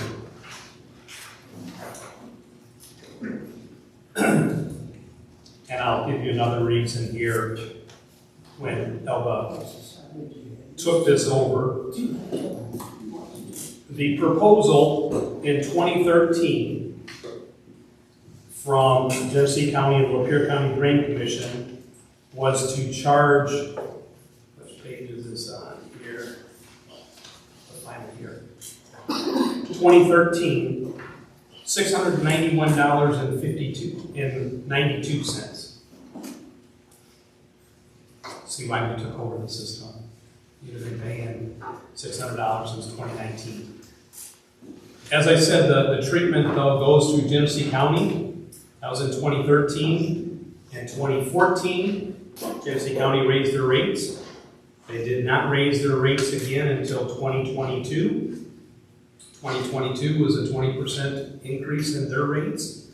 Speaker 1: And I'll give you another reason here. When Elba took this over, the proposal in 2013 from Genesee County and Lapeer County Drain Commission was to charge, which page is this on here? I'll find it here. 2013, $691.92. See why we took over the system. You've been paying $600 since 2019. As I said, the treatment though goes to Genesee County. That was in 2013. In 2014, Genesee County raised their rates. They did not raise their rates again until 2022. 2022 was a 20% increase in their rates.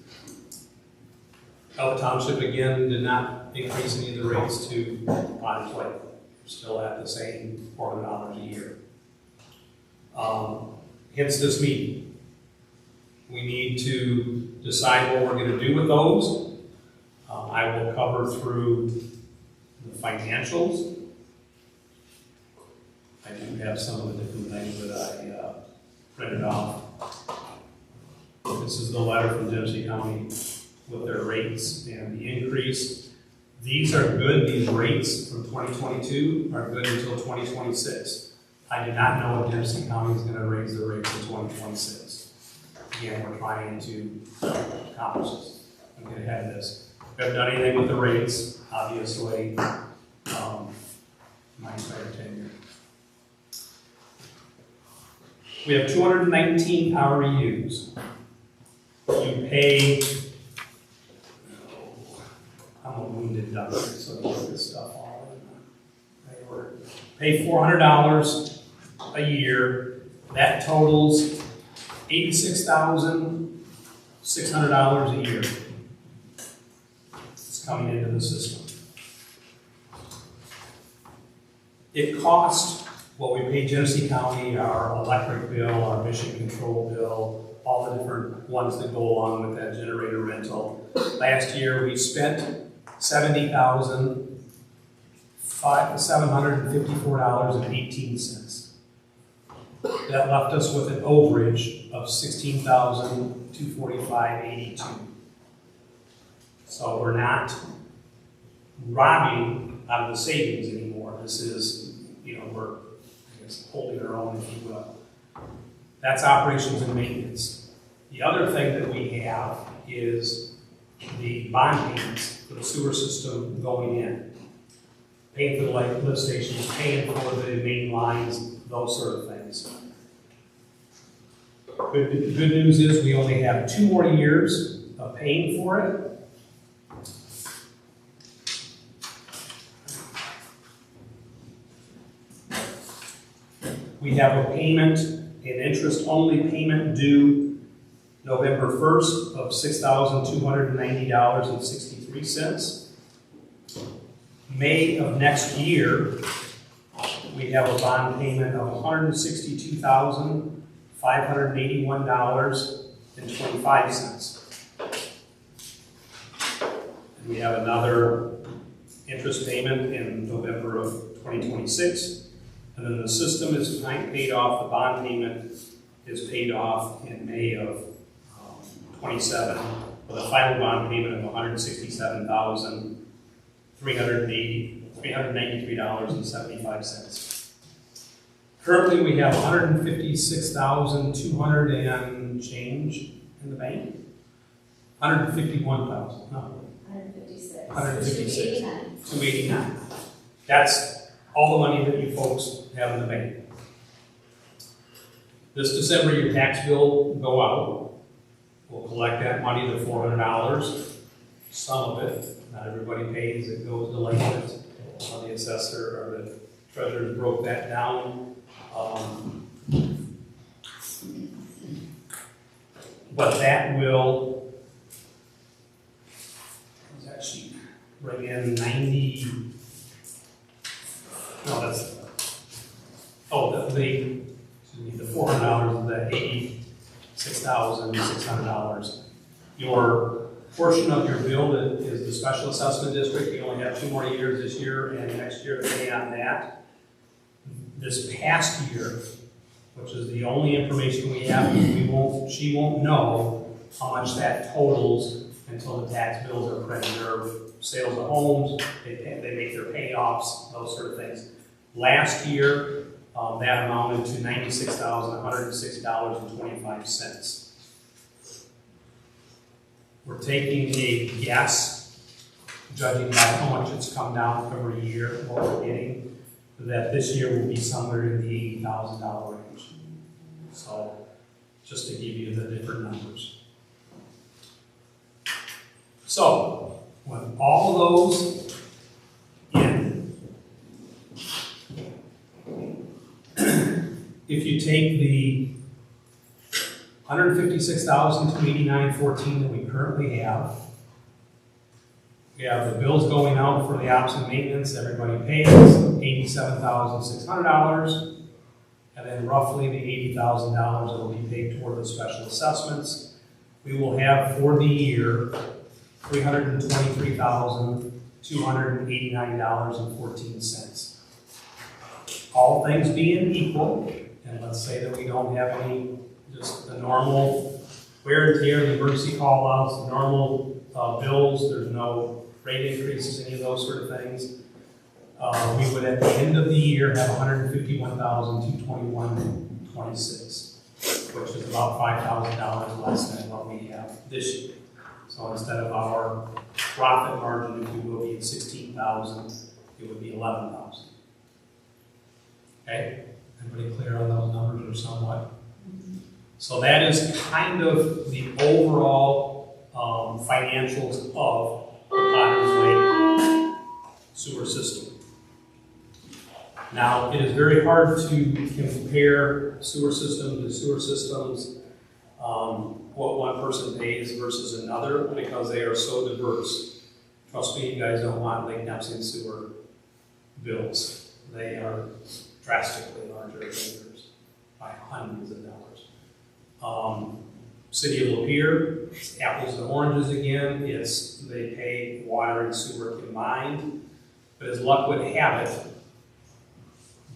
Speaker 1: Elba Township again did not increase any of the rates to on plate. Still at the same $400 a year. Hence this meeting. We need to decide what we're going to do with those. I will cover through the financials. I do have some of the different things that I printed off. This is the letter from Genesee County with their rates and the increase. These are good, these rates from 2022 are good until 2026. I do not know if Genesee County is going to raise their rates in 2026. Again, we're trying to accomplish this and get ahead of this. We haven't done anything with the rates, obviously, my entire tenure. We have 219 power reuse. You pay, I'm a wounded duck, so I get this stuff all in right order. Pay $400 a year. That totals $86,600 a year. It's coming into the system. It costs what we pay Genesee County, our electric bill, our mission control bill, all the different ones that go along with that generator rental. Last year we spent $70,754.18. That left us with an overage of $16,245.82. So we're not robbing out of the savings anymore. This is, we're, I guess, holding our own, if you will. That's operations and maintenance. The other thing that we have is the bond payments for the sewer system going in. Paying for the lift stations, paying for the main lines, those sort of things. Good news is we only have 2 more years of paying for it. We have a payment, an interest-only payment due November 1st of $6,290.63. May of next year, we have a bond payment of $162,581.25. We have another interest payment in November of 2026. And then the system is paid off, the bond payment is paid off in May of 27, with a final bond payment of $167,393.75. Currently, we have $156,200 and change in the bank. 151,000. No.
Speaker 6: 156.
Speaker 1: 156. 289. That's all the money that you folks have in the bank. This December, your tax bill will go out. We'll collect that money, the $400. Some of it, not everybody pays, it goes delinquent. The assessor or the treasurer broke that down. But that will actually bring in 90. No, that's the $400 of the $86,600. Your portion of your bill is the special assessment district. You only have 2 more years this year and next year to pay on that. This past year, which is the only information we have, she won't know how much that totals until the tax bills are printed. Their sales of homes, they make their payoffs, those sort of things. Last year, that amounted to $96,106.25. We're taking a guess, judging by how much it's come down every year, what we're getting, that this year will be somewhere in the $80,000 range. So, just to give you the different numbers. So, with all those in, if you take the $156,289.14 that we currently have, we have the bills going out for the ops and maintenance, everybody pays $87,600, and then roughly the $80,000 that will be paid toward the special assessments. We will have for the year $323,289.14. All things being equal, and let's say that we don't have any, just the normal wear and tear, the emergency call outs, the normal bills, there's no rate increases, any of those sort of things. We would at the end of the year have $151,221.26. which is about $5,000 less than what we have this year. So instead of our profit margin, if you will, being 16,000, it would be 11,000. Okay, everybody clear on those numbers or somewhat? So that is kind of the overall financials of the Potter's Lake sewer system. Now, it is very hard to compare sewer systems to sewer systems, what one person pays versus another, because they are so diverse. Trust me, you guys don't want Lake Neptune sewer bills. They are drastically larger than yours by hundreds of dollars. City of Lapeer, it's apples and oranges again. They pay water and sewer combined, but as luck would have it,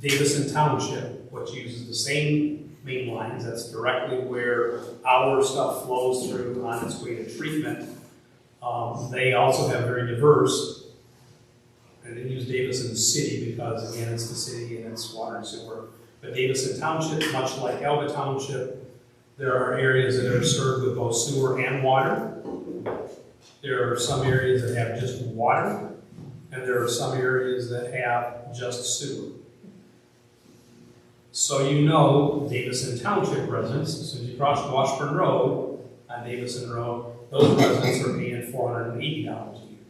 Speaker 1: Davidson Township, which uses the same main lines, that's directly where our stuff flows through on its way to treatment. They also have very diverse, and they use Davidson City because, again, it's the city and it's water and sewer. But Davidson Township, much like Elba Township, there are areas that are served with both sewer and water. There are some areas that have just water, and there are some areas that have just sewer. So you know, Davidson Township residents, as soon as you cross Washburn Road, on Davidson Road, those residents are paying $480 a year.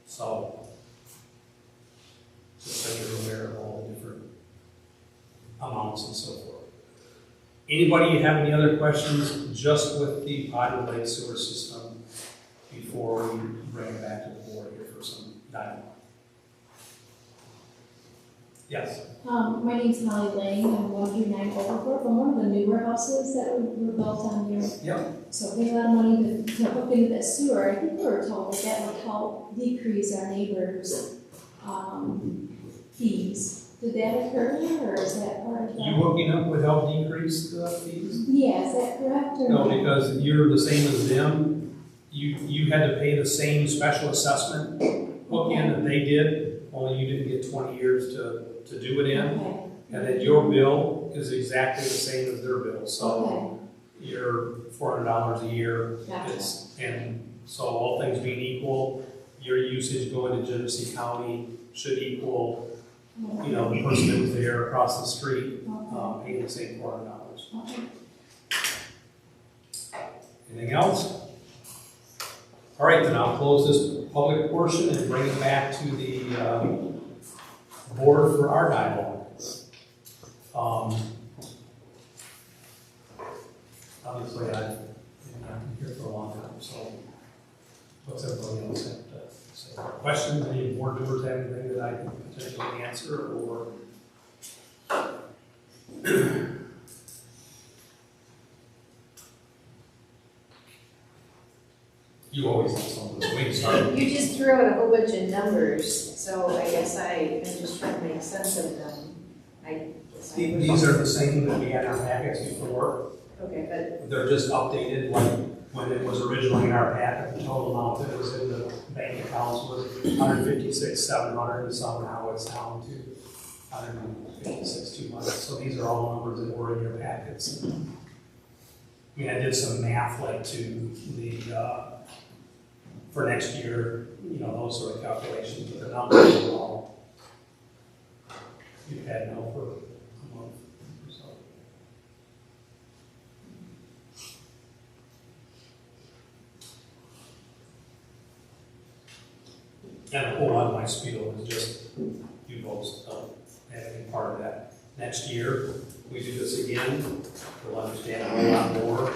Speaker 1: So, just so you're aware of all the different amounts and so forth. Anybody have any other questions just with the Potter's Lake sewer system before we bring it back to the board here for some dialogue? Yes?
Speaker 10: My name's Molly Lane, I'm 139 Overport. I'm one of the newer houses that were built on here.
Speaker 1: Yep.
Speaker 10: So we had a lot of money to hook into that sewer. I think we were told that that would help decrease our neighbors' fees. Did that occur, or is that part of that?
Speaker 1: You hooking up would help decrease the fees?
Speaker 10: Yeah, is that correct? Or
Speaker 1: No, because you're the same as them. You had to pay the same special assessment hook-in that they did, only you didn't get 20 years to do it in.
Speaker 10: Okay.
Speaker 1: And then your bill is exactly the same as their bill, so
Speaker 10: Okay.
Speaker 1: you're $400 a year.
Speaker 10: Gotcha.
Speaker 1: And so all things being equal, your usage going to Genesee County should equal, you know, the person that was there across the street, paying the same $400.
Speaker 10: Okay.
Speaker 1: Anything else? All right, then I'll close this public portion and bring it back to the board for our dialogue. Obviously, I've been here for a long time, so what's everybody else have to say? Questions? Any board members have anything that I can potentially answer, or? You always have something. We can start.
Speaker 3: You just threw out a whole bunch of numbers, so I guess I'm just trying to make sense of them.
Speaker 1: These are the same that we had in our packets before.
Speaker 3: Okay, but
Speaker 1: They're just updated, like when it was originally in our packet, the total amount that was in the bank accounts was $156,700, and somehow it's down to $156,200. So these are all numbers that were in your packets. I mean, I did some math like to the, for next year, you know, those sort of calculations, but the numbers are all, you've had no for a month or so. And a whole lot of my spiel is just, you folks don't have any part of that. Next year, we do this again, we'll understand a whole lot more.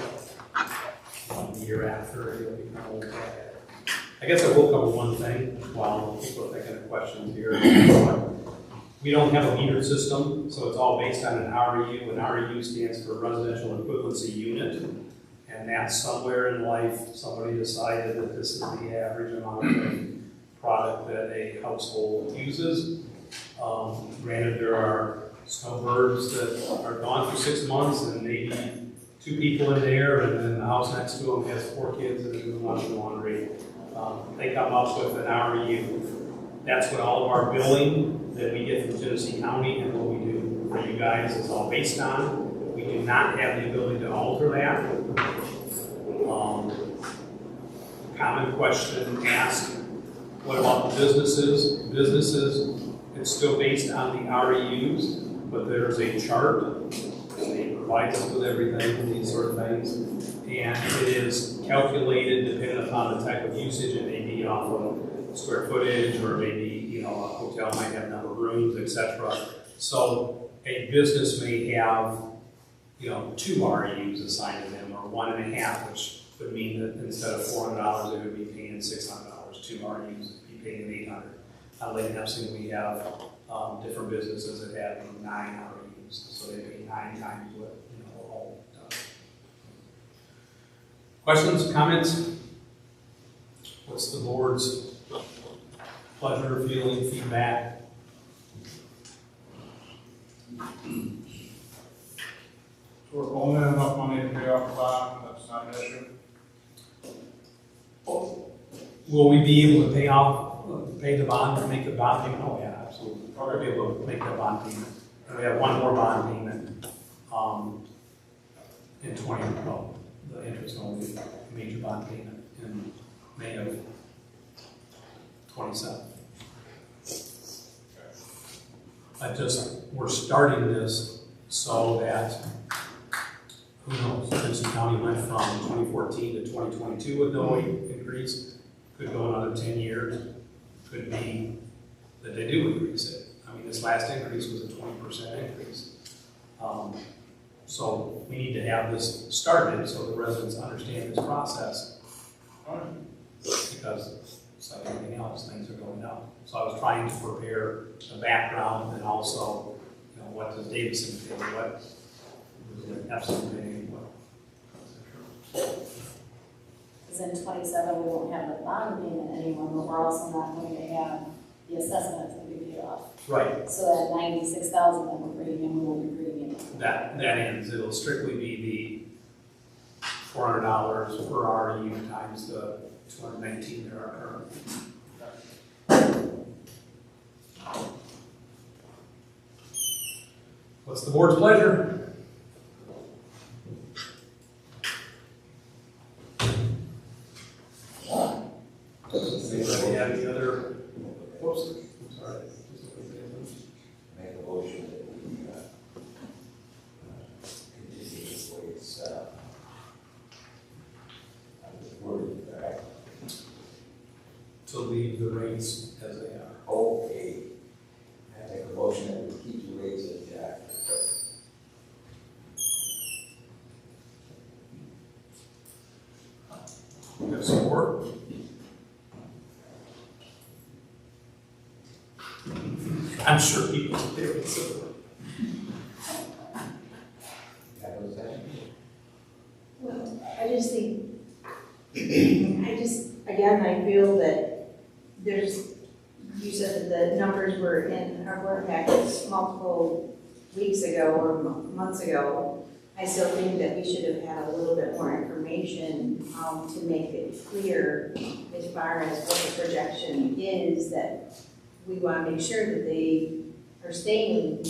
Speaker 1: The year after, it'll become a little bit. I guess I will cover one thing while people are thinking of questions here. We don't have a meter system, so it's all based on an REU. An REU stands for Residential Equivalency Unit. And that's somewhere in life, somebody decided that this is the average amount of product that a household uses. Granted, there are snowbirds that are gone for 6 months and maybe 2 people in there, and then the house next to them has 4 kids and doing washing laundry. They come up with an REU. That's what all of our billing that we get from Genesee County and what we do for you guys is all based on. We do not have the ability to alter that. Common question asked, what about the businesses? Businesses, it's still based on the REUs, but there's a chart. They provide us with everything, these sort of things. And it is calculated depending upon the type of usage. It may be off of square footage, or maybe, a hotel might have a number of rooms, etc. So a business may have, 2 REUs assigned to them, or 1.5, which would mean that instead of $400, they would be paying $600. 2 REUs would be paying $800. At Lake Nepson, we have different businesses that have 9 REUs, so they pay 9 times what all does. Questions, comments? What's the board's pleasure, feeling, feedback?
Speaker 4: So we're only enough money to pay off the bond, that's not an issue.
Speaker 1: Will we be able to pay the bond, and make the bond payment? Oh, yeah, absolutely. We'll be able to make the bond payment. And we have one more bond payment, in the interest only, major bond payment in May of 27. We're starting this so that, who knows, Vincent County went from 2014 to 2022 with no increase. Could go another 10 years. Could be that they do increase it. I mean, this last increase was a 20% increase. So we need to have this started so the residents understand this process. Because it's like everything else, things are going up. So I was trying to prepare the background, and also, what does Davidson pay? What does Epsom pay?
Speaker 6: Because in 27, we won't have the bond payment anymore, but we're also not going to have the assessment that we paid off.
Speaker 1: Right.
Speaker 6: So that 96,000 that we're bringing in, we will be bringing in.
Speaker 1: That ends. It'll strictly be the $400 per REU times the 219 there are currently. What's the board's pleasure? Anybody have any other? Whoops. I'm sorry.
Speaker 2: Make a motion that we continue this way it's set up. Worded, right?
Speaker 1: To leave the rates as they are.
Speaker 2: Okay. I make a motion that we keep the rates intact.
Speaker 1: You have support? I'm sure people out there would support.
Speaker 2: Have a second?
Speaker 3: Well, I just think, again, I feel that you said that the numbers were in our board packets multiple weeks ago or months ago. I still think that we should have had a little bit more information to make it clear as far as what the projection is, that we want to make sure that they are staying,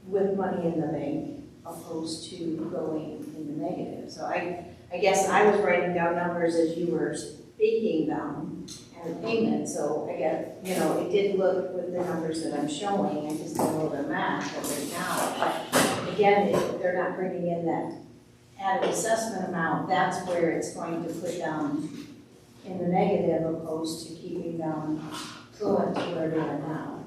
Speaker 3: with money in the bank opposed to going in the negative. So I guess I was writing down numbers as you were speaking them and the payment. So I get, it did look with the numbers that I'm showing. I just don't know the math of it now. But again, if they're not bringing in that added assessment amount, that's where it's going to put them in the negative opposed to keeping them fluent to where they are now.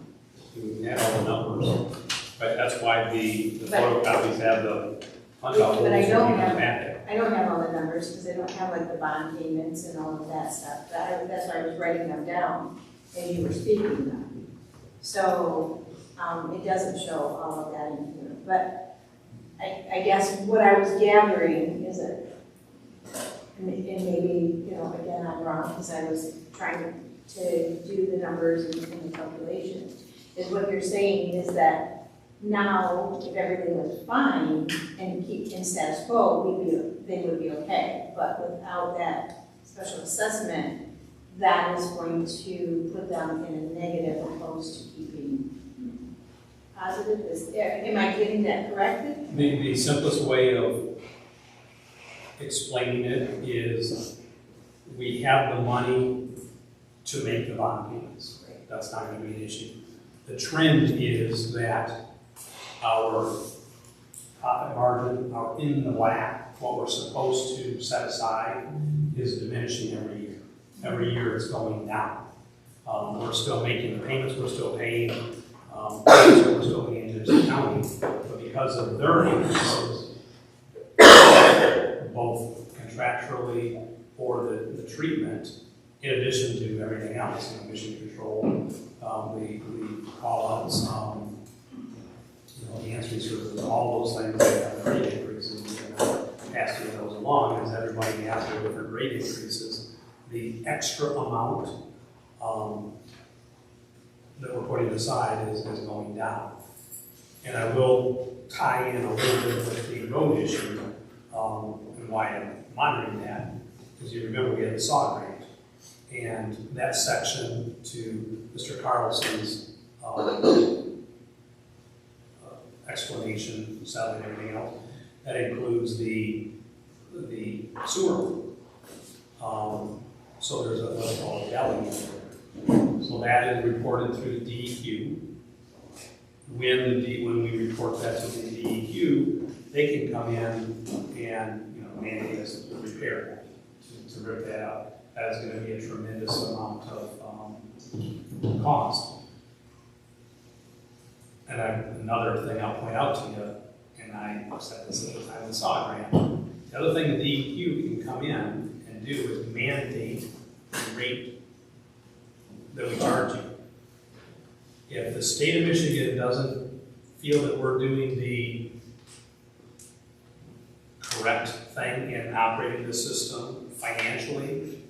Speaker 1: We have all the numbers, but that's why the photocopies have the punch out holes
Speaker 3: But I don't
Speaker 1: in the
Speaker 3: have,
Speaker 1: packet.
Speaker 3: I don't have all the numbers because they don't have like the bond payments and all of that stuff. That's why I was writing them down as you were speaking them. So it doesn't show all of that in here. But I guess what I was gathering is that, and maybe, again, I'm wrong because I was trying to do the numbers and the calculations, is what you're saying is that now, if everything was fine and keep in status quo, they would be okay. But without that special assessment, that is going to put them in a negative opposed to keeping positive? Am I getting that corrected?
Speaker 1: The simplest way of explaining it is we have the money to make the bond payments. That's not going to be an issue. The trend is that our profit margin, our in the black, what we're supposed to set aside, is diminishing every year. Every year it's going down. We're still making the payments, we're still paying, we're still paying into the county, but because of their increases, both contractually or the treatment, in addition to everything else, emission control, the call-outs, the answering services, all those things that have rate increases, passing those along as everybody has their different rate increases. The extra amount that we're putting aside is going down. And I will tie in a little bit with the road issue and why I'm monitoring that, because you remember we had the SAW grant. And that section, to Mr. Carlson's explanation, salary and everything else, that includes the sewer. So there's what's called a deli in there. So that is reported through the DEQ. When we report that to the DEQ, they can come in and mandate us to repair that, to rip that out. That is going to be a tremendous amount of cost. And another thing I'll point out to you, and I said this at the time of the SAW grant, the other thing the DEQ can come in and do is mandate the rate that we charge you. If the state of Michigan doesn't feel that we're doing the correct thing in operating the system financially,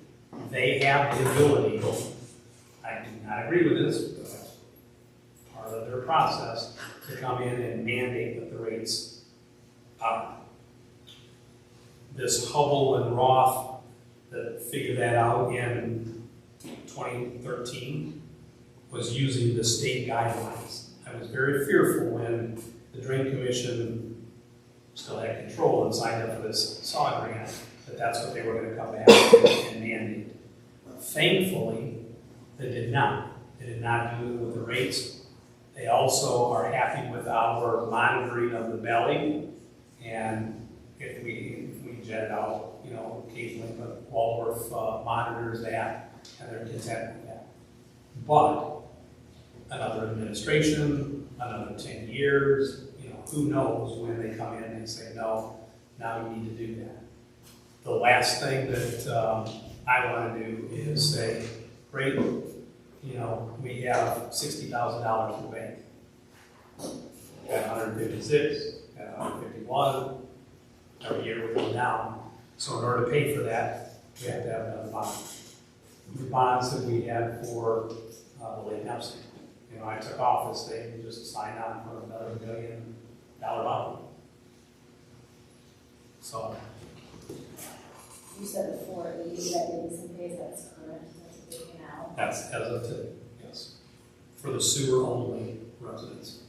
Speaker 1: they have the ability, I do not agree with this, but that's part of their process, to come in and mandate that the rates are. This Hubble and Roth that figured that out in 2013 was using the state guidelines. I was very fearful when the Drain Commission still had control and signed up for this SAW grant, that that's what they were going to come back and mandate. Thankfully, they did not. They did not do it with the rates. They also are happy with our monitoring of the belly, and if we jet it out, occasionally, but Waldorf monitors that, and they're content with that. But another administration, another 10 years, who knows when they come in and say, no, now you need to do that. The last thing that I want to do is say, great, we have $60,000 in the bank. Got 156, got 151, every year we go down. So in order to pay for that, we have to have another bond. The bonds that we had for the late Epstein. I took office, they just signed on for another $1 million bond. So.
Speaker 6: You said before, that Davidson pays, that's current, that's what they pay now.
Speaker 1: That's as of today, yes. For the sewer only residents.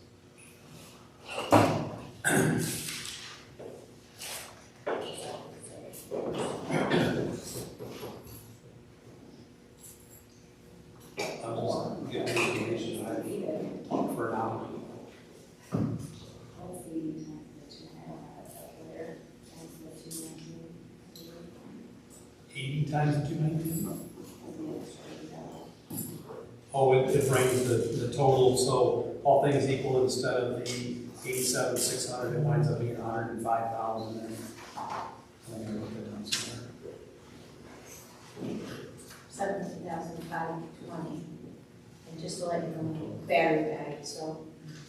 Speaker 1: I'll just get the information I need for now.
Speaker 6: What's the time for the 2 and a half, that's up there, times the 219?
Speaker 1: 80 times the 219? Oh, it brings the total, so all things equal, instead of the 87,600, it winds up being 105,000. And
Speaker 3: 17,520. And just to let you know, battery bag, so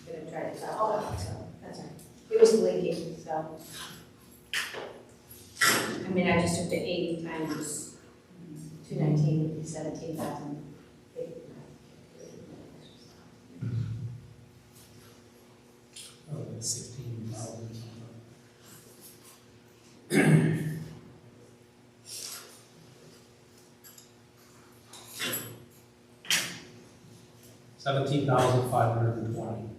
Speaker 3: I'm gonna try to top it up, so that's all right. It was blinking, so. I just took the 80 times 219 would be 17,000.
Speaker 1: Oh, that's 16,000. $17,520.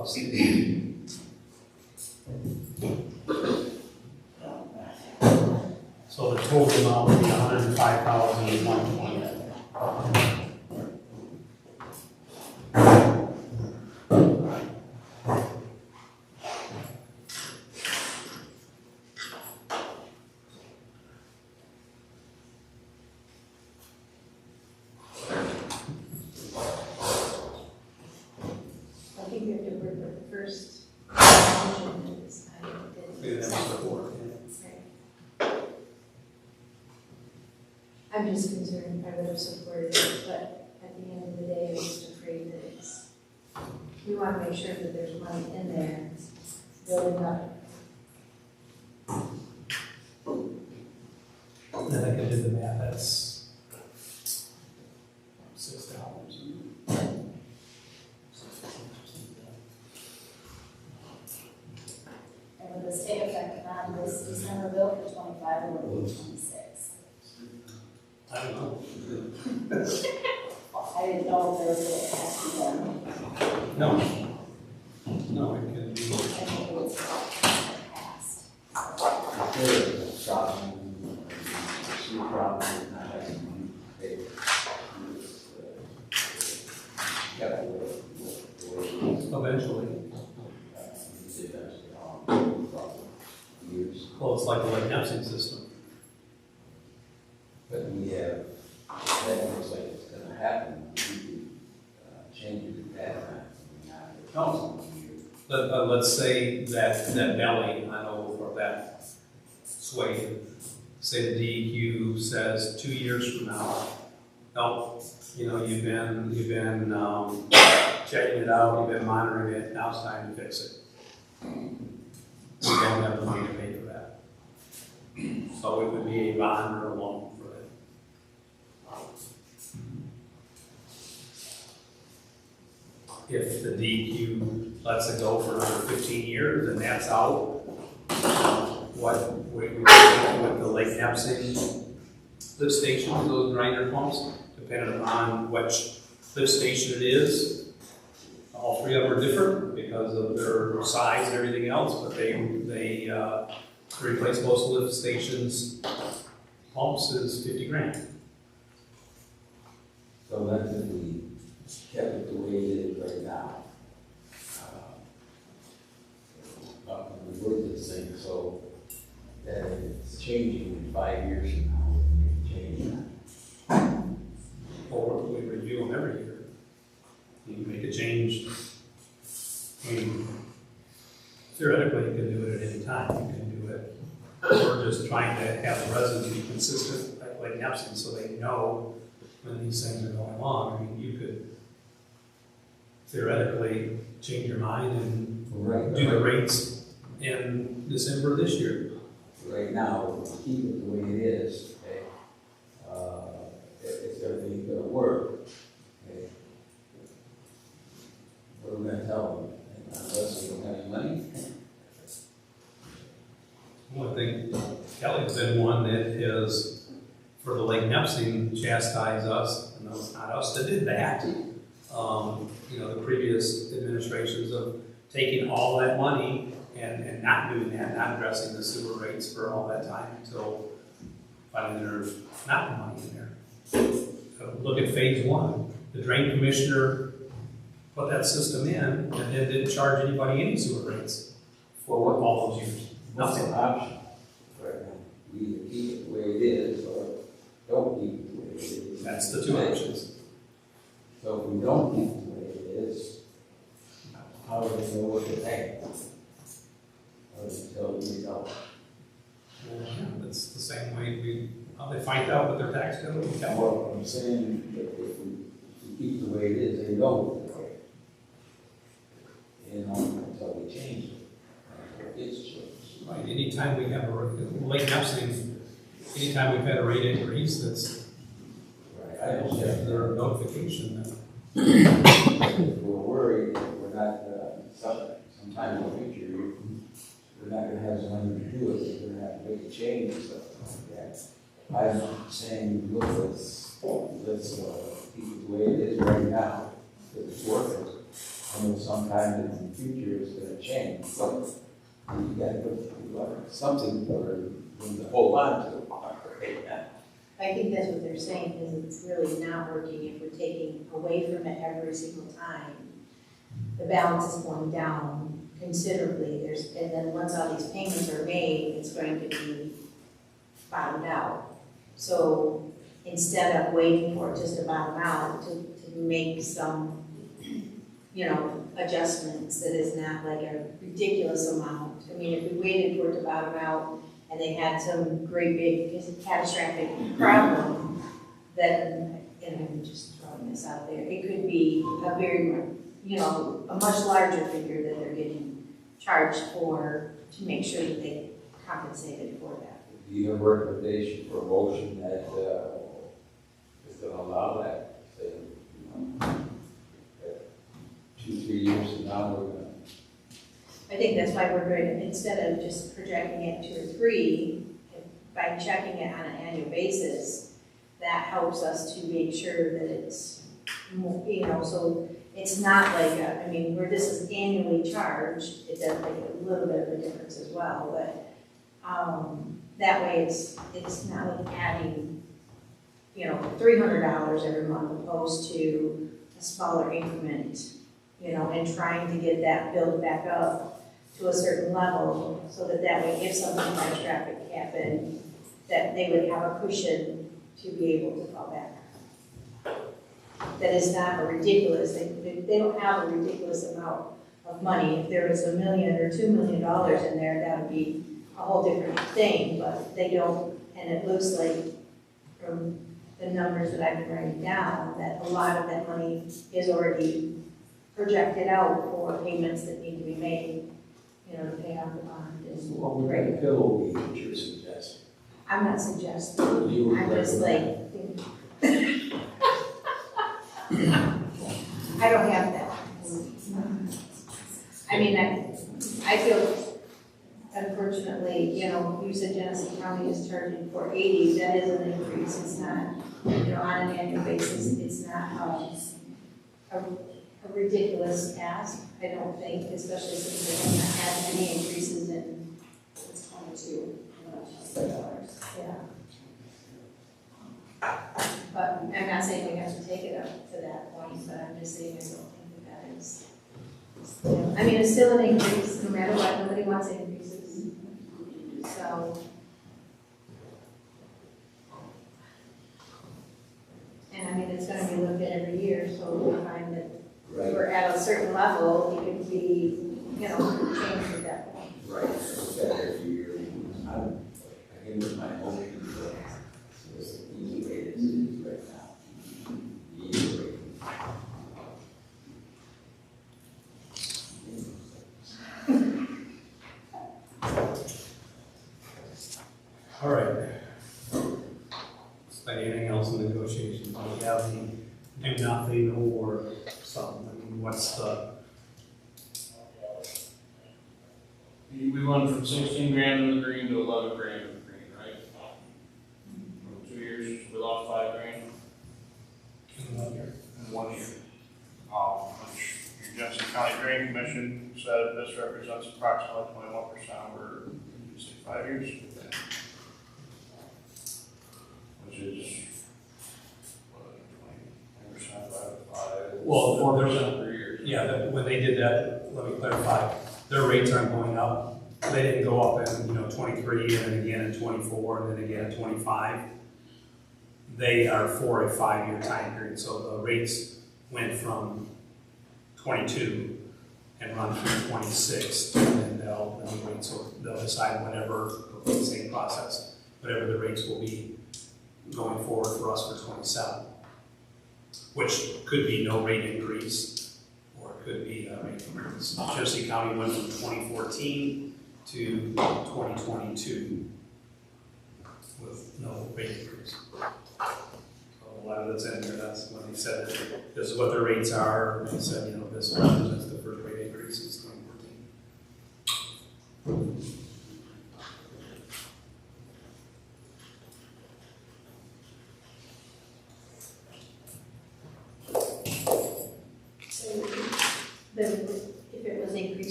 Speaker 1: plus the. So the total amount would be $105,120.
Speaker 3: I think we have to work with the first motion and decide what
Speaker 1: Yeah, that was before, yeah.
Speaker 3: Right. I'm just concerned, I would have supported it, but at the end of the day, I'm just afraid that it's, we want to make sure that there's money in there building up.
Speaker 1: And I can do the math, that's $6.
Speaker 6: And with the state effect on this December bill for 25, it will be 26.
Speaker 1: I don't know.
Speaker 6: I didn't know if there was a tax then.
Speaker 1: No. No, it can be.
Speaker 6: I think it was passed.
Speaker 1: Eventually. Well, it's like the Lake Neptune system.
Speaker 2: But we have, that looks like it's gonna happen, we could change it at that time.
Speaker 1: Let's say that belly, I know for that sway, say the DEQ says 2 years from now, no, you know, you've been checking it out, you've been monitoring it, now it's time to fix it. We don't have the money to pay for that. So it would be a bond or a loan for it. If the DEQ lets it go for another 15 years and that's out, what we do with the Lake Neptune lift stations, those grinder pumps, depending upon which lift station it is. All three of them are different because of their size and everything else, but they replace most lift stations pumps is 50 grand.
Speaker 2: So that's if we kept it the way it is right now. We work this thing so that if it's changing in 5 years from now, we can change that.
Speaker 1: Or we review them every year. You can make a change. I mean, theoretically, you can do it at any time. You can do it. We're just trying to have the residents be consistent, like Neptune, so they know when these things are going on. I mean, you could theoretically change your mind and do the rates in December this year.
Speaker 2: Right now, if we keep it the way it is, okay, if everything's gonna work, okay, what are we gonna tell them? Unless we don't have any money?
Speaker 1: Well, I think Kelly's been one that has, for the Lake Neptune, chastised us, and no, it's not us that did that. You know, the previous administrations of taking all that money and not doing that, not addressing the sewer rates for all that time until finally there's not money in there. Look at phase one. The drain commissioner put that system in and then didn't charge anybody any sewer rates for all those years.
Speaker 2: What's
Speaker 1: Nothing.
Speaker 2: the option right now? We either keep it the way it is or don't keep it the way it is.
Speaker 1: That's the two options.
Speaker 2: So if we don't keep it the way it is, how do we know what to pay? How do we tell the result?
Speaker 1: Well, yeah, that's the same way how they find out what their tax bill will tell
Speaker 2: Well, I'm saying that if we keep it the way it is, they know what to pay. You know, until we change it. It's changed.
Speaker 1: Right, anytime we have Lake Neptune, anytime we've had a rate increase, that's
Speaker 2: Right, I understand.
Speaker 1: their notification that.
Speaker 2: If we're worried, that we're not, sometime in the future, we're not gonna have the money to do it, we're gonna have to make a change and stuff like that. I'm saying, look, let's keep it the way it is right now, if it's working. I know sometime in the future it's gonna change, but you gotta put something for them to hold on to.
Speaker 3: I think that's what they're saying, is it's really not working if we're taking away from it every single time. The balance is going down considerably, and then once all these payments are made, it's going to be bottomed out. So instead of waiting for it just to bottom out, to make some, adjustments that is not like a ridiculous amount. I mean, if we waited for it to bottom out and they had some great big catastrophic problem, then, and I'm just throwing this out there, it could be a very, a much larger figure that they're getting charged for to make sure that they compensated for that.
Speaker 2: Do you have a recommendation for a motion that is going to allow that? Say, 2-3 years from now, we're going to.
Speaker 3: I think that's why we're going to, instead of just projecting it 2 or 3, by checking it on an annual basis, that helps us to make sure that it's, so it's not like where this is annually charged, it does make a little bit of a difference as well, but that way it's not like adding, $300 every month opposed to a smaller increment, and trying to get that built back up to a certain level so that way if something catastrophic happened, that they would have a cushion to be able to fall back. That is not a ridiculous, they don't have a ridiculous amount of money. If there was $1 million or $2 million in there, that would be a whole different thing, but they don't, and it looks like from the numbers that I've been writing down, that a lot of that money is already projected out for payments that need to be made, to pay off the bond.
Speaker 2: What would that pillow be that you're suggesting?
Speaker 3: I'm not suggesting, I'm just like, I don't have that. I feel, unfortunately, you said Genesee County is charging $480, that is an increase, it's not, on an annual basis, it's not a ridiculous ask, I don't think, especially since they haven't had any increases in, it's $22. Yeah. But I'm not saying we have to take it up to that point, but I'm just saying I don't think that is. It's still an increase, no matter what, nobody wants increases. So. And it's gonna be looked at every year, so we'll find that we're at a certain level, it could be, changed at that point.
Speaker 2: Right. Every year. I think with my motion, it's the easy way it is right now. The easy way.
Speaker 1: All right. Is there anything else in negotiations? Do we have any do nothing or something? What's the?
Speaker 4: We went from 16 grand in the green to 11 grand in the green, right? From 2 years, we lost 5 grand
Speaker 1: In 1 year.
Speaker 4: in 1 year. Which your Genesee County Drain Commission said this represents approximately 21% over 5 years. Which is, what, 20% divided by 5?
Speaker 1: Well,
Speaker 4: 4% per year.
Speaker 1: Yeah, when they did that, let me clarify, their rates aren't going up. They didn't go up in 23 and then again in 24 and then again in 25. They are for a 5-year time period, so the rates went from 22 and run through 26, and then they'll decide whenever, the same process, whatever the rates will be going forward for us for 27, which could be no rate increase, or it could be a rate increase. Genesee County went from 2014 to 2022 with no rate increase. So a lot of that's in there, that's when they said that this is what the rates are, and they said, this represents the first rate increase since 2014.
Speaker 3: The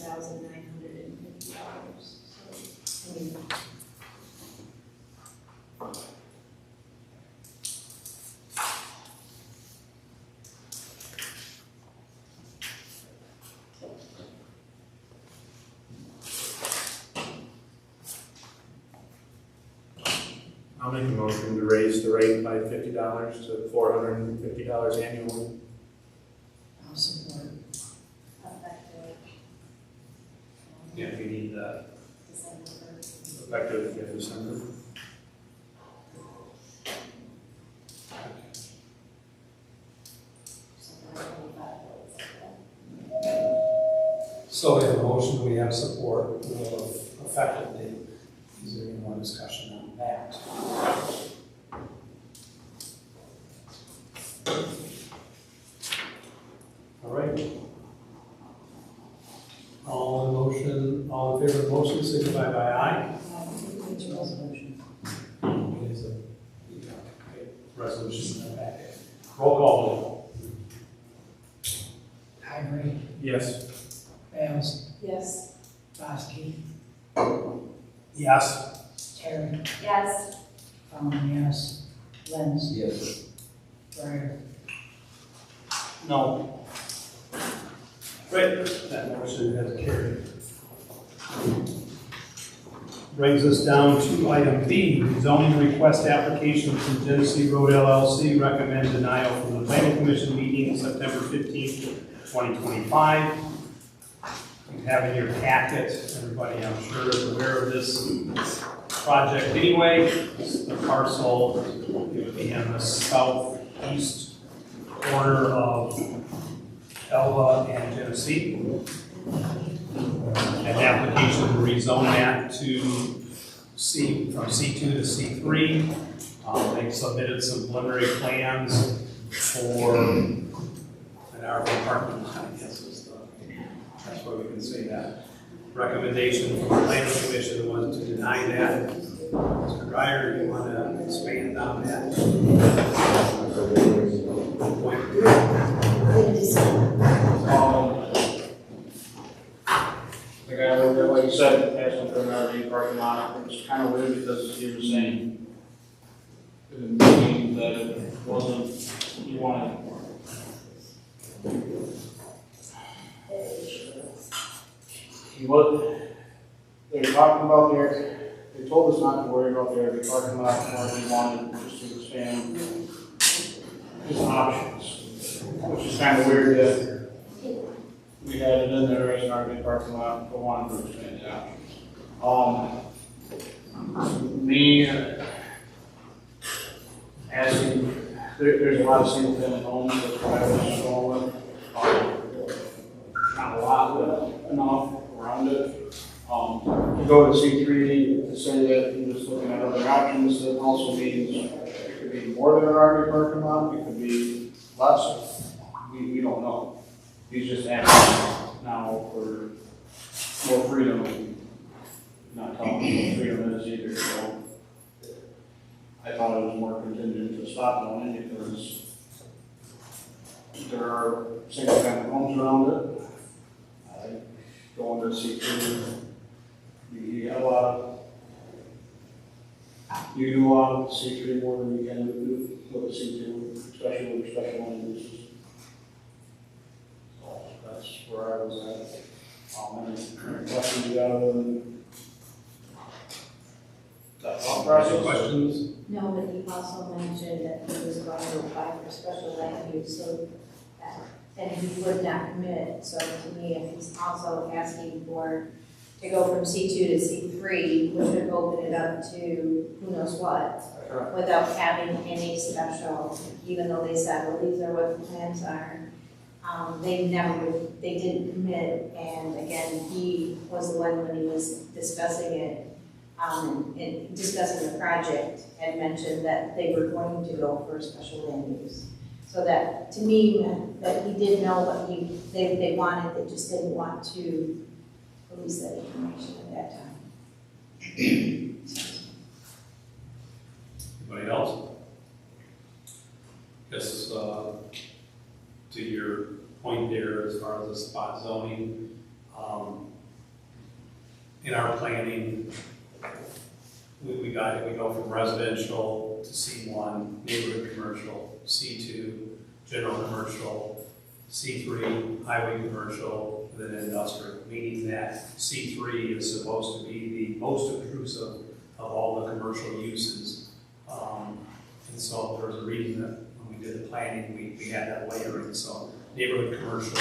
Speaker 3: $6,950. So, I mean,
Speaker 2: I'll make a motion to raise the rate by $50 to $450 annually.
Speaker 5: I'll support.
Speaker 6: Effective
Speaker 1: Yeah, we need that.
Speaker 6: December 1st.
Speaker 2: Effective in December.
Speaker 1: So we have a motion, we have support, we'll effectively, is there any more discussion on that? All right. All in favor of the motion, signify by aye.
Speaker 5: It's a resolution.
Speaker 1: It is a resolution in the packet. Roll call,
Speaker 5: Ivory,
Speaker 2: Yes.
Speaker 5: Bales,
Speaker 10: Yes.
Speaker 5: Boskee,
Speaker 1: please. Yes.
Speaker 5: Terry,
Speaker 6: Yes.
Speaker 5: Fountain, yes. Lentz,
Speaker 7: Yes.
Speaker 5: Dreier,
Speaker 1: No. Great, that motion has carried. Brings us down to item B, zoning request application from Genesee Road LLC, recommend denial from the planning commission meeting September 15th, 2025. You have in your packet, everybody I'm sure is aware of this project anyway. The parcel, it would be in the southeast corner of Elba and Genesee. An application to rezone that to from C2 to C3. They submitted some preliminary plans for an RV parking lot, I guess that's why we can say that. Recommendation from the planning commission was to deny that. Mr. Dreier, do you want to expand on that?
Speaker 4: The guy over there, like you said, asking for an RV parking lot, it was kind of weird because he was saying in the meeting that it wasn't, you wanted. He was, they were talking about their, they told us not to worry about their RV parking lot, or they wanted just to expand his options, which is kind of weird that we had it in there as an RV parking lot, but wanted to expand the options. Me asking, there's a lot of single family homes that I was showing, not a lot, but enough around it. To go to C3 to say that he was looking at other options, that also means it could be more than an RV parking lot, it could be less, we don't know. He's just asking now for more freedom, not telling him what freedom is either, so. I thought it was more contingent to spot zoning because there are single family homes around it. Going to C2, you got a lot of, you do a lot of C3 more than you can with C2, especially with special land uses. So that's where I was at. Any questions you got other than that thought process?
Speaker 1: Questions?
Speaker 3: No, but he also mentioned that he was going to apply for special land use, so that, and he would not commit. So to me, if he's also asking for, to go from C2 to C3, which would open it up to who knows what, without having any special, even though they said, well, these are what the plans are. They didn't commit, and again, he was the one when he was discussing it, and discussing the project, had mentioned that they were going to go for a special land use. So that, to me, meant that he did know what they wanted, they just didn't want to release that information at that time.
Speaker 1: Anybody else? Yes, to your point there, as far as the spot zoning, in our planning, we go from residential to C1, neighborhood commercial, C2, general commercial, C3, highway commercial, and then industrial, meaning that C3 is supposed to be the most intrusive of all the commercial uses. And so there was a reason that when we did the planning, we had that layering. So neighborhood commercial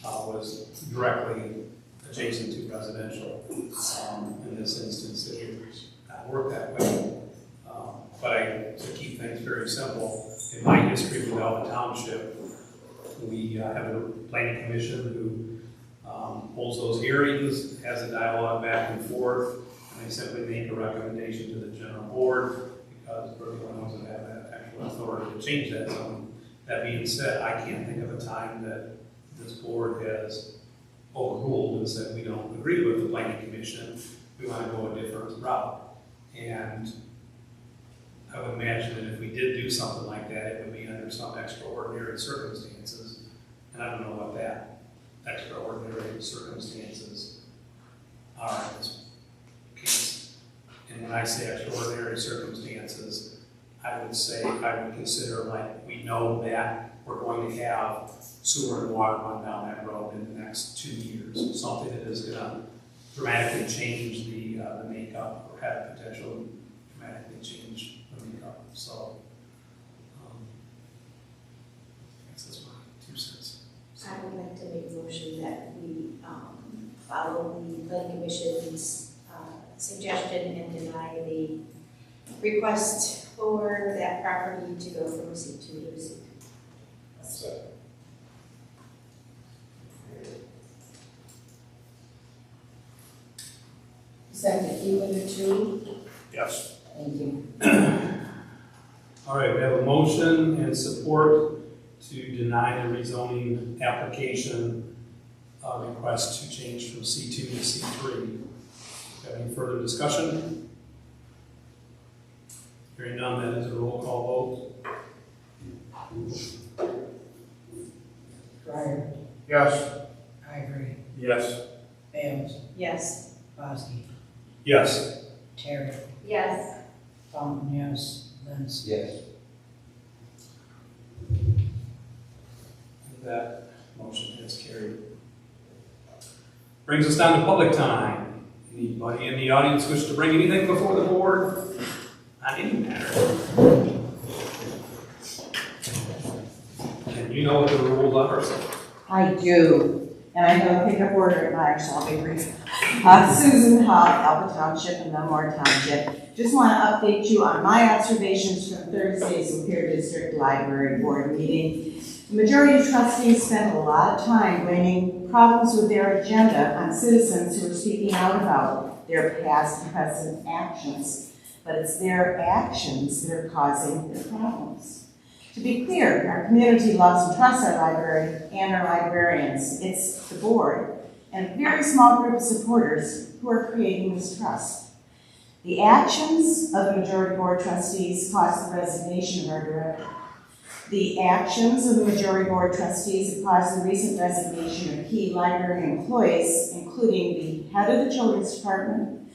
Speaker 1: was directly adjacent to residential. In this instance, it worked that way. But to keep things very simple, in my history with Elba Township, we have a planning commission who holds those hearings, has a dialogue back and forth, and they simply make a recommendation to the general board because we're the ones that have that actual authority to change that zone. That being said, I can't think of a time that this board has overruled and said we don't agree with the planning commission, we want to go a different route. And I would imagine that if we did do something like that, it would be under some extraordinary circumstances. And I don't know what that extraordinary circumstances are in this case. And when I say extraordinary circumstances, I would consider like we know that we're going to have sewer and water run down that road in the next 2 years. Something that is going to dramatically change the makeup or have potential dramatically change the makeup. So that's my 2 cents.
Speaker 3: I would like to make a motion that we follow the planning commission's suggestion and deny the request for that property to go from receipt to receipt.
Speaker 5: Second, you and the two?
Speaker 1: Yes.
Speaker 5: Thank you.
Speaker 1: All right, we have a motion and support to deny the rezoning application request to change from C2 to C3. Got any further discussion? Hearing none, that is a roll call vote.
Speaker 5: Dreier,
Speaker 4: Yes.
Speaker 5: Ivory,
Speaker 4: Yes.
Speaker 5: Bales,
Speaker 3: Yes.
Speaker 5: Boskee,
Speaker 1: Yes.
Speaker 5: Terry,
Speaker 6: Yes.
Speaker 5: Fountain, yes, Lintz.
Speaker 7: Yes.
Speaker 1: That motion is carried. Brings us down to public time. Anybody in the audience wish to bring anything before the board on any matter? And you know what the rules are, so.
Speaker 11: I do, and I have a pickup order at mine, so I'll be brief. Susan Huff, Elba Township and Elmore Township. Just want to update you on my observations from Thursday's Lapeer District Library Board meeting. The majority of trustees spent a lot of time blaming problems with their agenda on citizens who are speaking out about their past and present actions. But it's their actions that are causing the problems. To be clear, our community loves and trusts our library and our librarians. It's the board and a very small group of supporters who are creating this trust. The actions of the majority board trustees caused the resignation of our director. The actions of the majority board trustees have caused the recent resignation of key library employees, including the head of the children's department,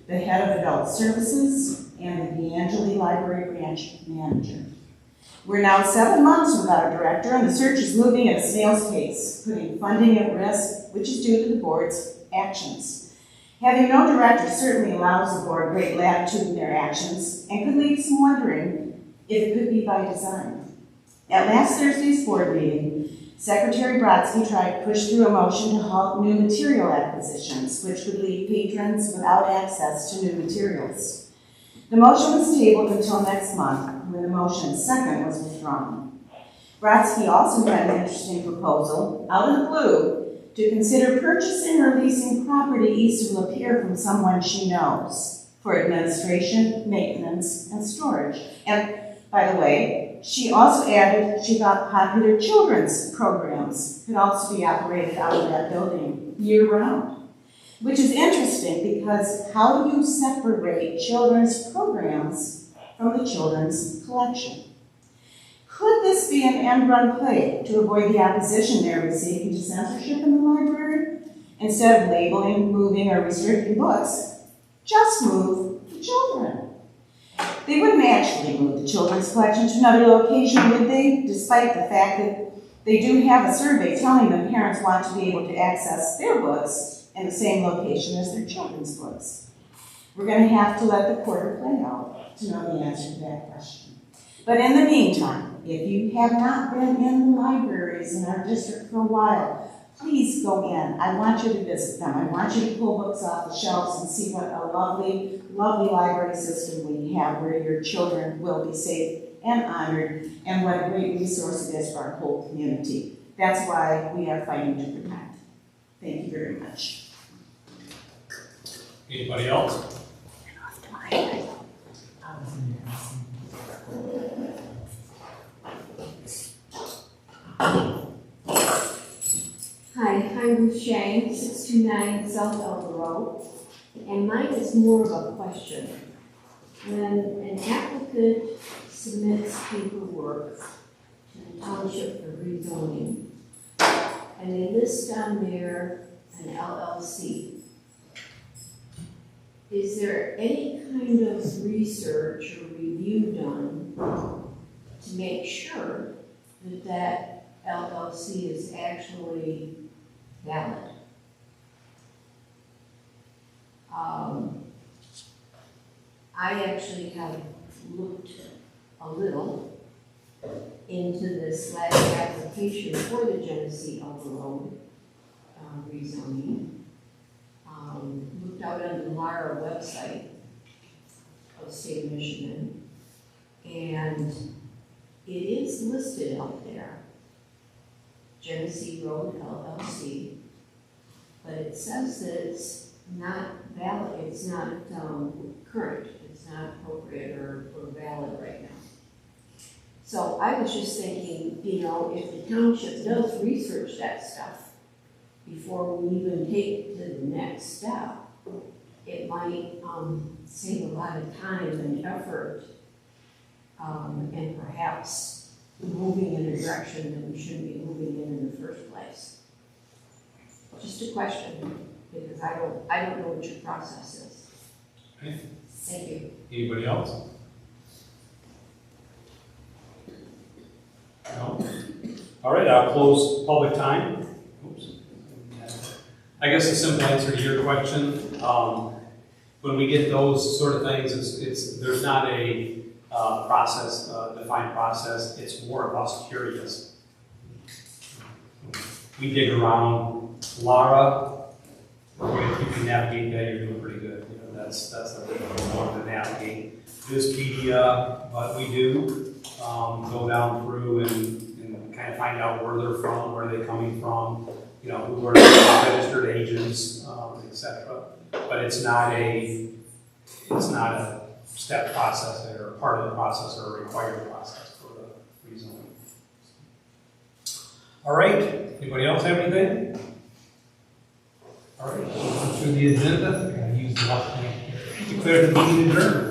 Speaker 11: the head of adult services, and the D'Angeli Library branch manager. We're now 7 months without a director, and the search is moving at a snail's pace, putting funding at risk, which is due to the board's actions. Having no director certainly allows the board great latitude in their actions and could leave some wondering if it could be by design. At last Thursday's board meeting, Secretary Brodsky tried to push through a motion to halt new material acquisitions, which would leave patrons without access to new materials. The motion was tabled until next month, when the motion's second was withdrawn. Brodsky also had an interesting proposal, out of the blue, to consider purchasing or leasing property east of Lapeer from someone she knows for administration, maintenance, and storage. And, by the way, she also added she thought popular children's programs could also be operated out of that building year-round. Which is interesting because how do you separate children's programs from the children's collection? Could this be an end-run play to avoid the opposition they're receiving to censorship in the library? Instead of labeling, moving, or restricting books, just move the children. They wouldn't actually move the children's collection to another location, would they? Despite the fact that they do have a survey telling them parents want to be able to access their books in the same location as their children's books. We're going to have to let the quarter play out to know the answer to that question. But in the meantime, if you have not been in the libraries in our district for a while, please go in. I want you to visit them. I want you to pull books off the shelves and see what a lovely, lovely library system we have where your children will be safe and honored, and what a great resource it is for our whole community. That's why we are fighting to protect. Thank you very much.
Speaker 1: Anybody else?
Speaker 10: Hi, I'm Ruth Shang, 629 South Elba Road, and mine is more of a question. When an applicant submits paperwork to the township for rezoning, and they list on there an LLC, is there any kind of research or review done to make sure that that LLC is actually valid? I actually have looked a little into this last application for the Genesee Elba Road rezoning. Looked out on the Lara website of the state of Michigan, and it is listed out there, Genesee Road LLC, but it says that it's not valid, it's not current, it's not appropriate or valid right now. So I was just thinking, you know, if the township does research that stuff before we even take it to the next step, it might save a lot of time and effort, and perhaps moving in a direction that we shouldn't be moving in the first place. Just a question, because I don't know what your process is.
Speaker 1: Okay.
Speaker 10: Thank you.
Speaker 1: Anybody else? No? All right, I'll close public time. Oops. I guess the simple answer to your question, when we get those sort of things, there's not a defined process. It's more of us curious. We dig around. Laura, if you can navigate that, you're doing pretty good. You know, that's the one to navigate. Wikipedia, but we do go down through and kind of find out where they're from, where they're coming from, you know, who are registered agents, etc. But it's not a step process or part of the process or a required process for the rezoning. All right, anybody else have anything? All right, through the agenda, I'm going to use the left hand. Declare the meeting adjourned.